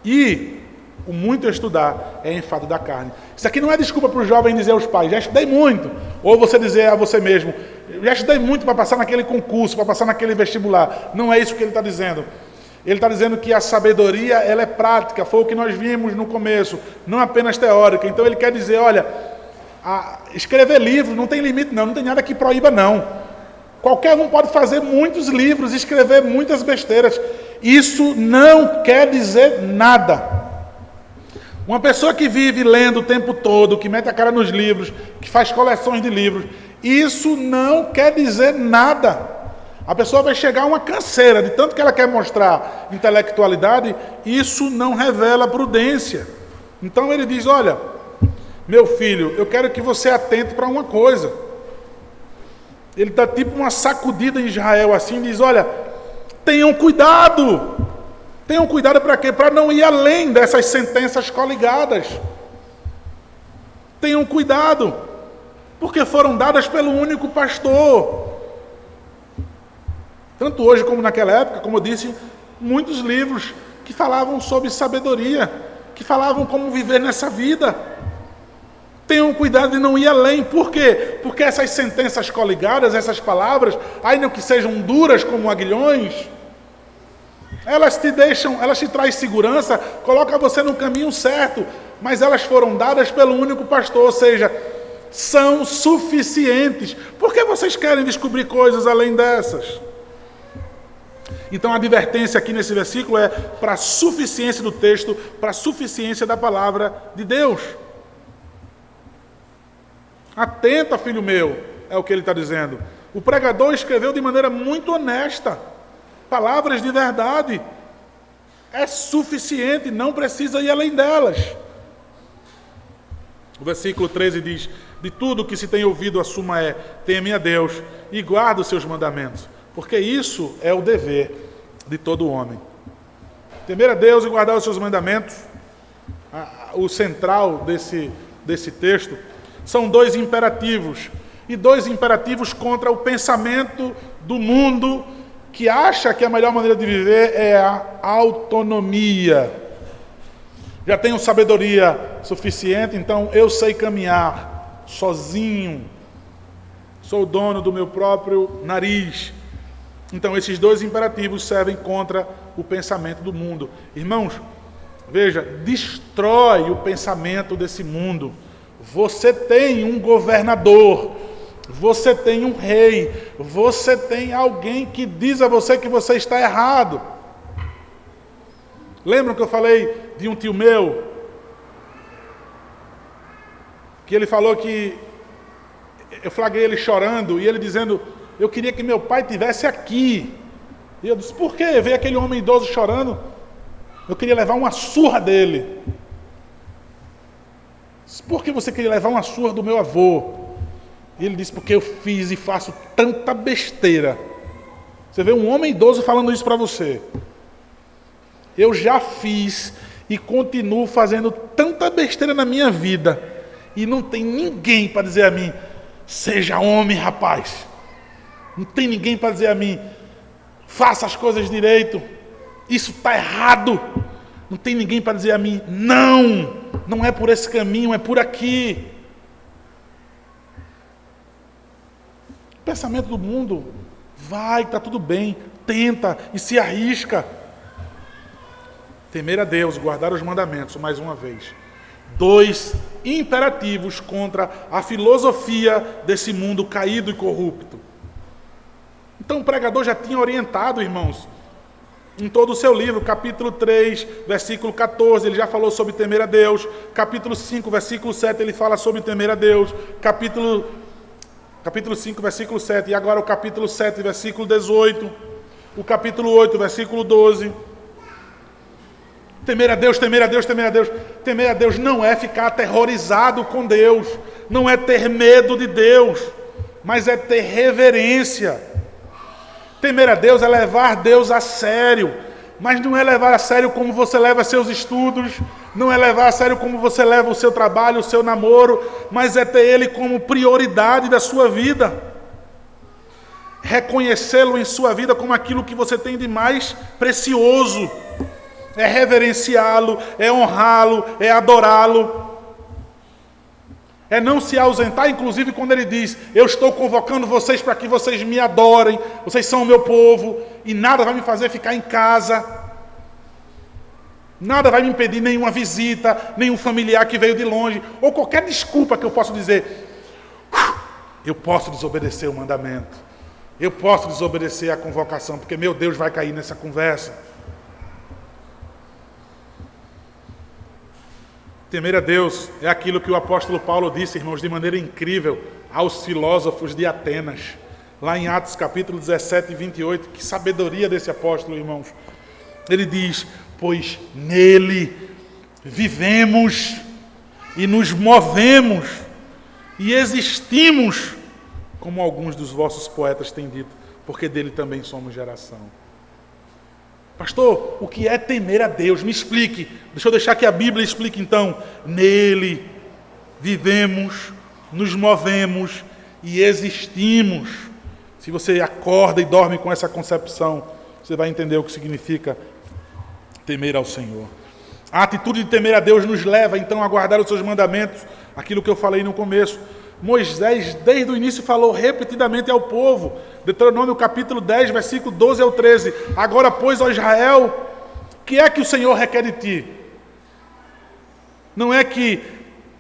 E o muito estudar é enfado da carne. Isso aqui não é desculpa para o jovem dizer aos pais: já estudei muito. Ou você dizer a você mesmo: já estudei muito para passar naquele concurso, para passar naquele vestibular. Não é isso que ele está dizendo. Ele está dizendo que a sabedoria, ela é prática, foi o que nós vimos no começo, não apenas teórica. Então ele quer dizer: olha, escrever livros não tem limite não tem nada que proíba não. Qualquer um pode fazer muitos livros, escrever muitas besteiras. Isso não quer dizer nada. Uma pessoa que vive lendo o tempo todo, que mete a cara nos livros, que faz coleções de livros, isso não quer dizer nada. A pessoa vai chegar a uma canseira, de tanto que ela quer mostrar intelectualidade, isso não revela prudência. Então ele diz: olha, meu filho, eu quero que você atente para uma coisa. Ele dá tipo uma sacudida em Israel assim, diz: olha, tenham cuidado. Tenham cuidado para quê? Para não ir além dessas sentenças coligadas. Tenham cuidado, porque foram dadas pelo único pastor. Tanto hoje como naquela época, como eu disse, muitos livros que falavam sobre sabedoria, que falavam como viver nessa vida. Tenham cuidado de não ir além. Por quê? Porque essas sentenças coligadas, essas palavras, ainda que sejam duras como aguilhões, elas te trazem segurança, colocam você no caminho certo, mas elas foram dadas pelo único pastor, ou seja, são suficientes. Por que vocês querem descobrir coisas além dessas? Então a advertência aqui nesse versículo é para a suficiência do texto, para a suficiência da palavra de Deus. Atenta, filho meu, é o que ele está dizendo. O pregador escreveu de maneira muito honesta, palavras de verdade. É suficiente, não precisa ir além delas. O versículo 13 diz: de tudo que se tem ouvido, a suma é: teme a Deus e guarda os seus mandamentos, porque isso é o dever de todo homem. Temer a Deus e guardar os seus mandamentos o central desse texto, são dois imperativos. E dois imperativos contra o pensamento do mundo que acha que a melhor maneira de viver é a autonomia. Já tenho sabedoria suficiente, então eu sei caminhar sozinho. Sou o dono do meu próprio nariz. Então esses dois imperativos servem contra o pensamento do mundo. Irmãos, veja, destrói o pensamento desse mundo. Você tem um governador, você tem um rei, você tem alguém que diz a você que você está errado. Lembram que eu falei de um tio meu? Que ele falou que eu flagrei ele chorando e ele dizendo, eu queria que meu pai estivesse aqui. E eu disse, por quê? Veio aquele homem idoso chorando. Eu queria levar uma surra dele. Por que você queria levar uma surra do meu avô? E ele disse, porque eu fiz e faço tanta besteira. Você vê um homem idoso falando isso para você. Eu já fiz e continuo fazendo tanta besteira na minha vida. E não tem ninguém para dizer a mim, seja homem, rapaz. Não tem ninguém para dizer a mim, faça as coisas direito. Isso está errado. Não tem ninguém para dizer a mim, não é por esse caminho, é por aqui. O pensamento do mundo, vai, está tudo bem, tenta e se arrisca. Temer a Deus, guardar os mandamentos, mais uma vez. Dois imperativos contra a filosofia desse mundo caído e corrupto. Então o pregador já tinha orientado, irmãos, em todo o seu livro, capítulo 3, versículo 14, ele já falou sobre temer a Deus. Capítulo 5, versículo 7, ele fala sobre temer a Deus. Capítulo 5, versículo 7, e agora o capítulo 7, versículo 18. O capítulo 8, versículo 12. Temer a Deus, temer a Deus, temer a Deus. Temer a Deus não é ficar aterrorizado com Deus, não é ter medo de Deus, mas é ter reverência. Temer a Deus é levar Deus a sério, mas não é levar a sério como você leva seus estudos, não é levar a sério como você leva o seu trabalho, o seu namoro, mas é ter Ele como prioridade da sua vida. Reconhecê-lo em sua vida como aquilo que você tem de mais precioso. É reverenciá-lo, é honrá-lo, é adorá-lo. É não se ausentar, inclusive quando ele diz, eu estou convocando vocês para que vocês me adorem, vocês são o meu povo, e nada vai me fazer ficar em casa, nada vai me impedir nenhuma visita, nenhum familiar que veio de longe, ou qualquer desculpa que eu possa dizer, eu posso desobedecer o mandamento, eu posso desobedecer a convocação, porque meu Deus vai cair nessa conversa. Temer a Deus é aquilo que o apóstolo Paulo disse, irmãos, de maneira incrível, aos filósofos de Atenas. Lá em Atos capítulo 17 e 28, que sabedoria desse apóstolo, irmãos. Ele diz, pois nele vivemos e nos movemos e existimos, como alguns dos vossos poetas têm dito, porque dele também somos geração. Pastor, o que é temer a Deus? Me explique. Deixa eu deixar que a Bíblia explique então. Nele vivemos, nos movemos e existimos. Se você acorda e dorme com essa concepção, você vai entender o que significa temer ao Senhor. A atitude de temer a Deus nos leva então a guardar os seus mandamentos, aquilo que eu falei no começo. Moisés, desde o início, falou repetidamente ao povo. Deuteronômio capítulo 10, versículo 12 ao 13. Agora, pois, ó Israel, o que é que o Senhor requer de ti? Não é que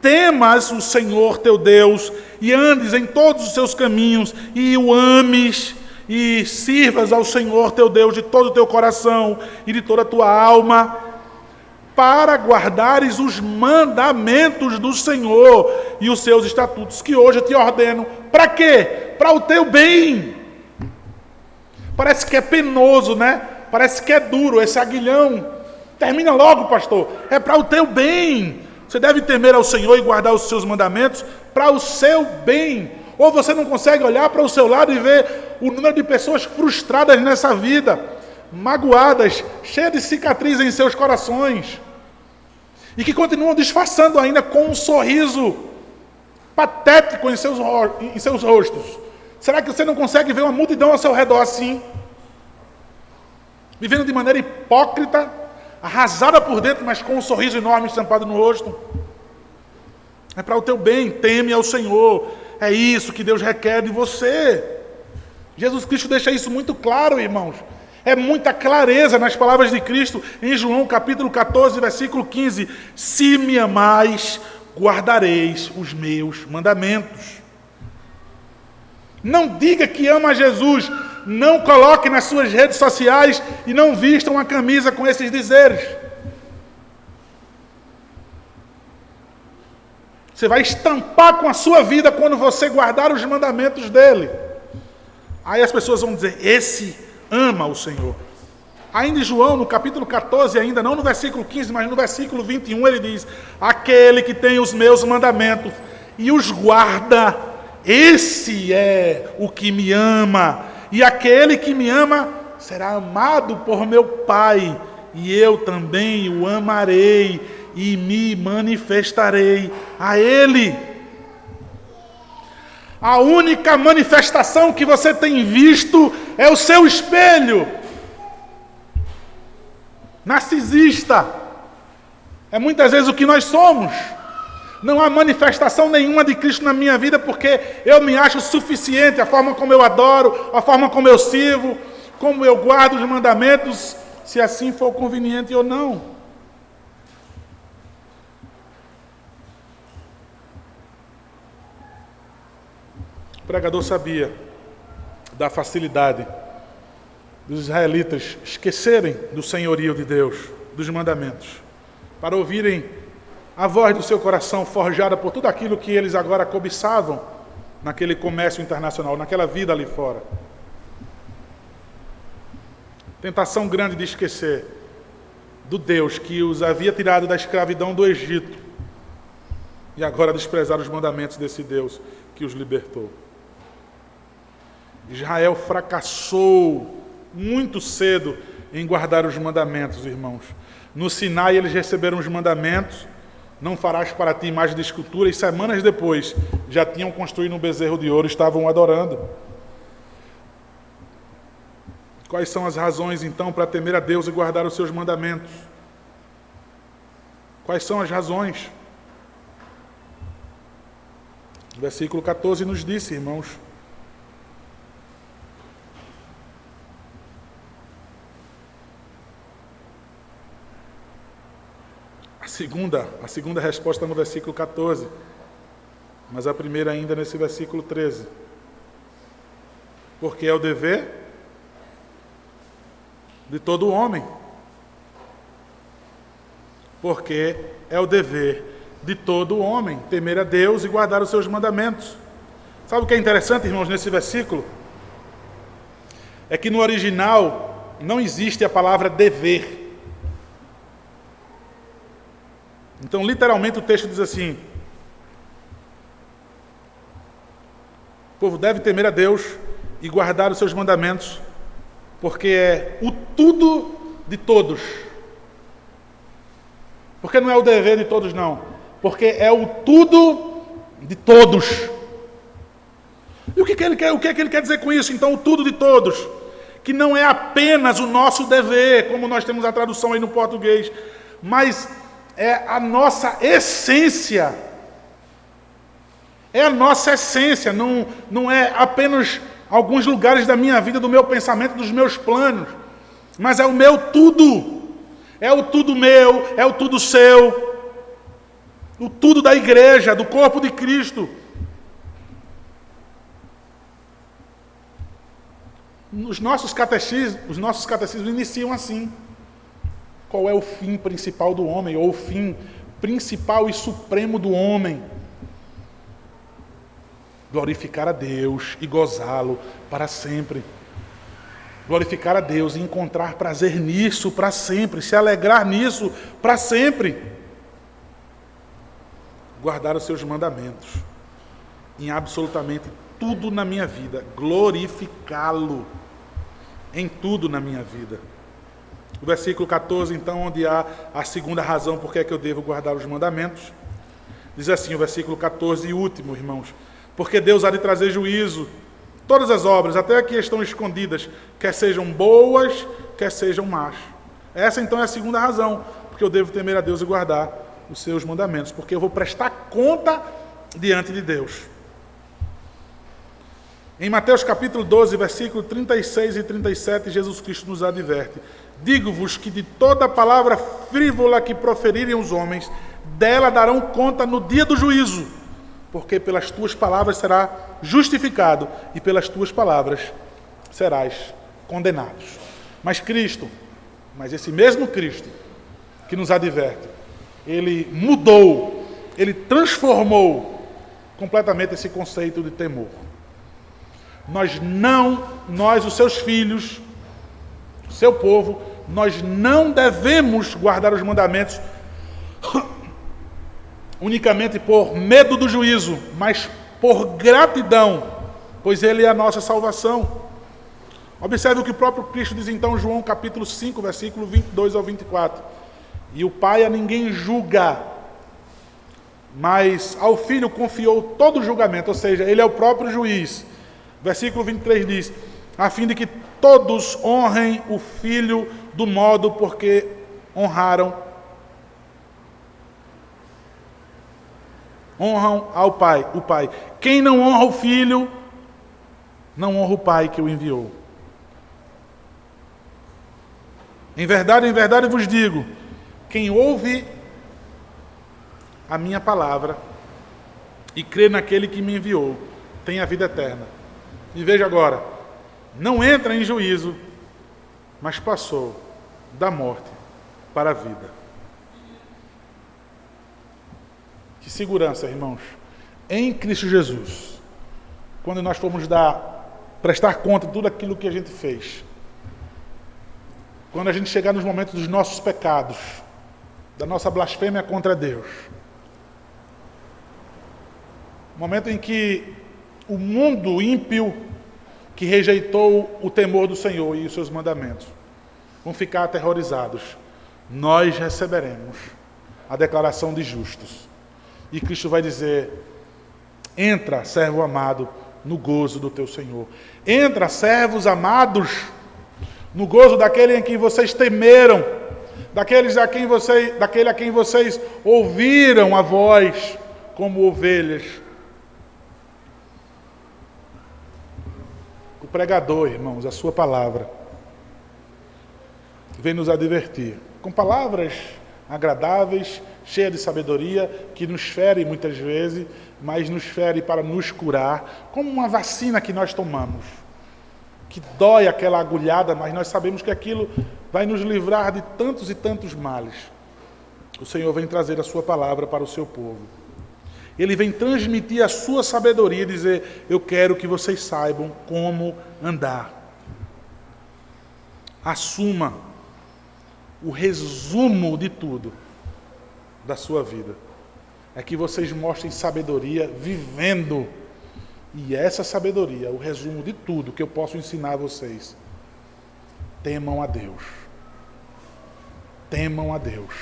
temas o Senhor teu Deus e andes em todos os seus caminhos e o ames e sirvas ao Senhor teu Deus de todo o teu coração e de toda a tua alma, para guardares os mandamentos do Senhor e os seus estatutos que hoje eu te ordeno. Para quê? Para o teu bem. Parece que é penoso, né? Parece que é duro, esse aguilhão. Termina logo, pastor. É para o teu bem. Você deve temer ao Senhor e guardar os seus mandamentos para o seu bem. Ou você não consegue olhar para o seu lado e ver o número de pessoas frustradas nessa vida, magoadas, cheias de cicatrizes em seus corações. e que continuam disfarçando ainda com um sorriso patético em seus rostos. Será que você não consegue ver uma multidão ao seu redor assim? Vivendo de maneira hipócrita, arrasada por dentro, mas com um sorriso enorme estampado no rosto. É para o teu bem, teme ao Senhor. É isso que Deus requer de você. Jesus Cristo deixa isso muito claro, irmãos. É muita clareza nas palavras de Cristo em João capítulo 14, versículo 15. Se me amais, guardareis os meus mandamentos. Não diga que ama Jesus. Não coloque nas suas redes sociais e não vista uma camisa com esses dizeres. Você vai estampar com a sua vida quando você guardar os mandamentos dele. Aí as pessoas vão dizer, esse ama o Senhor. Ainda em João, no capítulo 14, ainda não no versículo 15, mas no versículo 21, ele diz, aquele que tem os meus mandamentos e os guarda, esse é o que me ama. E aquele que me ama será amado por meu Pai, e eu também o amarei e me manifestarei a ele. A única manifestação que você tem visto é o seu espelho. Narcisista. É muitas vezes o que nós somos. Não há manifestação nenhuma de Cristo na minha vida porque eu me acho suficiente, a forma como eu adoro, a forma como eu sirvo, como eu guardo os mandamentos, se assim for conveniente ou não. O pregador sabia da facilidade dos israelitas esquecerem do senhorio de Deus, dos mandamentos, para ouvirem a voz do seu coração forjada por tudo aquilo que eles agora cobiçavam naquele comércio internacional, naquela vida ali fora. Tentação grande de esquecer do Deus que os havia tirado da escravidão do Egito e agora desprezar os mandamentos desse Deus que os libertou. Israel fracassou muito cedo em guardar os mandamentos, irmãos. No Sinai eles receberam os mandamentos, não farás para ti imagem de escultura, e semanas depois já tinham construído um bezerro de ouro e estavam adorando. Quais são as razões, então, para temer a Deus e guardar os seus mandamentos? Quais são as razões? O versículo 14 nos disse, irmãos, a segunda resposta no versículo 14, mas a primeira ainda nesse versículo 13. Porque é o dever de todo homem. Porque é o dever de todo homem temer a Deus e guardar os seus mandamentos. Sabe o que é interessante, irmãos, nesse versículo? É que no original não existe a palavra dever. Então, literalmente, o texto diz assim: o povo deve temer a Deus e guardar os seus mandamentos, porque é o tudo de todos. Porque não é o dever de todos, não. Porque é o tudo de todos. E o que é que ele quer dizer com isso? Então, o tudo de todos. Que não é apenas o nosso dever, como nós temos a tradução aí no português, mas é a nossa essência. É a nossa essência, não é apenas alguns lugares da minha vida, do meu pensamento, dos meus planos, mas é o meu tudo. É o tudo meu, é o tudo seu, o tudo da igreja, do corpo de Cristo. Os nossos catecismos iniciam assim. Qual é o fim principal do homem, ou o fim principal e supremo do homem? Glorificar a Deus e gozá-lo para sempre. Glorificar a Deus e encontrar prazer nisso para sempre, se alegrar nisso para sempre. Guardar os seus mandamentos em absolutamente tudo na minha vida. Glorificá-lo em tudo na minha vida. O versículo 14, então, onde há a segunda razão por que é que eu devo guardar os mandamentos. Diz assim o versículo 14 e último, irmãos. Porque Deus há de trazer juízo. Todas as obras, até aqui estão escondidas, quer sejam boas, quer sejam más. Essa então é a segunda razão, porque eu devo temer a Deus e guardar os seus mandamentos, porque eu vou prestar conta diante de Deus. Em Mateus capítulo 12, versículo 36 e 37, Jesus Cristo nos adverte: digo-vos que de toda palavra frívola que proferirem os homens, dela darão conta no dia do juízo, porque pelas tuas palavras será justificado e pelas tuas palavras serás condenado. Mas esse mesmo Cristo que nos adverte, ele mudou, ele transformou completamente esse conceito de temor. Nós, os seus filhos, o seu povo, nós não devemos guardar os mandamentos unicamente por medo do juízo, mas por gratidão, pois ele é a nossa salvação. Observe o que o próprio Cristo diz então, João capítulo 5, versículo 22 ao 24. E o Pai a ninguém julga, mas ao Filho confiou todo o julgamento, ou seja, ele é o próprio juiz. Versículo 23 diz: a fim de que todos honrem o Filho do modo porque honram ao Pai, o Pai. Quem não honra o Filho, não honra o Pai que o enviou. Em verdade vos digo, quem ouve a minha palavra e crê naquele que me enviou, tem a vida eterna. E veja agora, não entra em juízo, mas passou da morte para a vida. Que segurança, irmãos, em Cristo Jesus, quando nós formos prestar conta de tudo aquilo que a gente fez, quando a gente chegar nos momentos dos nossos pecados, da nossa blasfêmia contra Deus, momento em que o mundo ímpio que rejeitou o temor do Senhor e os seus mandamentos vão ficar aterrorizados, nós receberemos a declaração de justos. E Cristo vai dizer: entra, servo amado, no gozo do teu Senhor. Entra, servos amados, no gozo daquele em quem vocês temeram, daquele a quem vocês ouviram a voz como ovelhas. O pregador, irmãos, a sua palavra, vem nos advertir, com palavras agradáveis, cheias de sabedoria, que nos fere muitas vezes, mas nos fere para nos curar, como uma vacina que nós tomamos, que dói aquela agulhada, mas nós sabemos que aquilo vai nos livrar de tantos e tantos males. O Senhor vem trazer a sua palavra para o seu povo. Ele vem transmitir a sua sabedoria e dizer: eu quero que vocês saibam como andar. Assuma o resumo de tudo da sua vida. É que vocês mostrem sabedoria vivendo. E essa sabedoria, o resumo de tudo que eu posso ensinar a vocês: temam a Deus. Temam a Deus.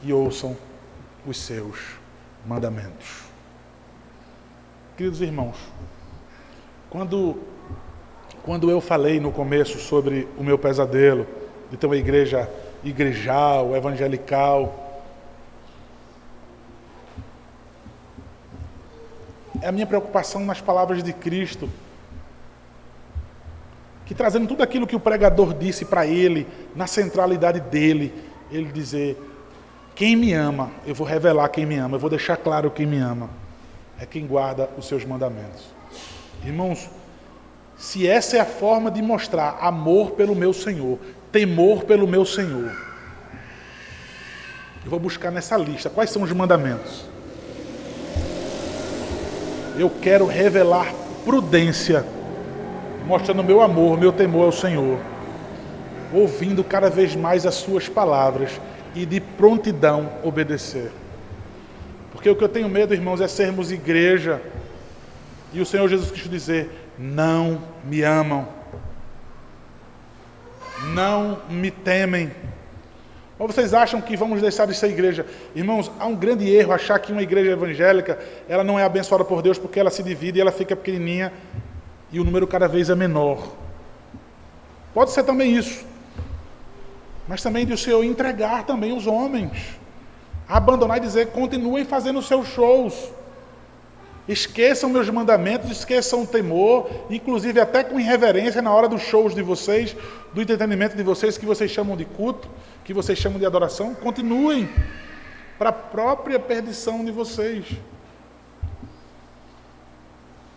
E ouçam os seus mandamentos. Queridos irmãos, quando eu falei no começo sobre o meu pesadelo de ter uma igreja igrejal, evangelical, é a minha preocupação nas palavras de Cristo, que trazendo tudo aquilo que o pregador disse para ele, na centralidade dele, ele dizer: quem me ama, eu vou revelar quem me ama, eu vou deixar claro quem me ama, é quem guarda os seus mandamentos. Irmãos, se essa é a forma de mostrar amor pelo meu Senhor, temor pelo meu Senhor, eu vou buscar nessa lista quais são os mandamentos. Eu quero revelar prudência, mostrando meu amor, meu temor ao Senhor, ouvindo cada vez mais as suas palavras e de prontidão obedecer. Porque o que eu tenho medo, irmãos, é sermos igreja e o Senhor Jesus Cristo dizer: não me amam. não me temem. Ou vocês acham que vamos deixar de ser igreja? Irmãos, há um grande erro achar que uma igreja evangélica, ela não é abençoada por Deus porque ela se divide e ela fica pequenininha e o número cada vez é menor. Pode ser também isso. Mas também de o Senhor entregar também os homens. Abandonar e dizer, continuem fazendo os seus shows. Esqueçam meus mandamentos, esqueçam o temor, inclusive até com irreverência na hora dos shows de vocês, do entretenimento de vocês, que vocês chamam de culto, que vocês chamam de adoração, continuem para a própria perdição de vocês.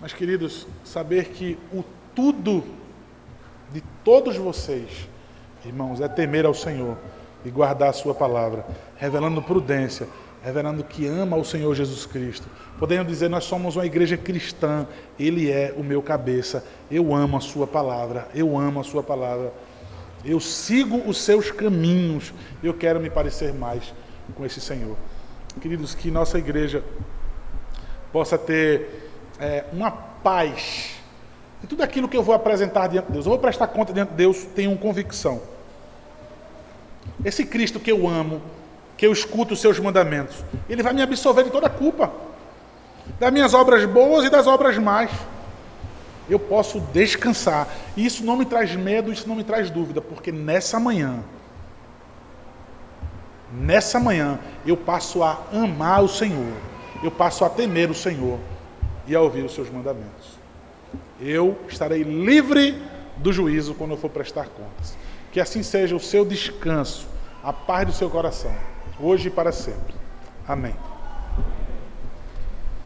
Mas, queridos, saber que o tudo de todos vocês, irmãos, é temer ao Senhor e guardar a sua palavra, revelando prudência, revelando que ama o Senhor Jesus Cristo. Podemos dizer, nós somos uma igreja cristã, Ele é o meu cabeça, eu amo a sua palavra, eu amo a sua palavra, eu sigo os seus caminhos, eu quero me parecer mais com esse Senhor. Queridos, que nossa igreja possa ter uma paz em tudo aquilo que eu vou apresentar diante de Deus. Eu vou prestar conta diante de Deus, tenho convicção. Esse Cristo que eu amo, que eu escuto os seus mandamentos, Ele vai me absolver de toda a culpa, das minhas obras boas e das obras más. Eu posso descansar. E isso não me traz medo, isso não me traz dúvida, porque nessa manhã, eu passo a amar o Senhor, eu passo a temer o Senhor e a ouvir os seus mandamentos. Eu estarei livre do juízo quando eu for prestar contas. Que assim seja o seu descanso, a paz do seu coração, hoje e para sempre. Amém.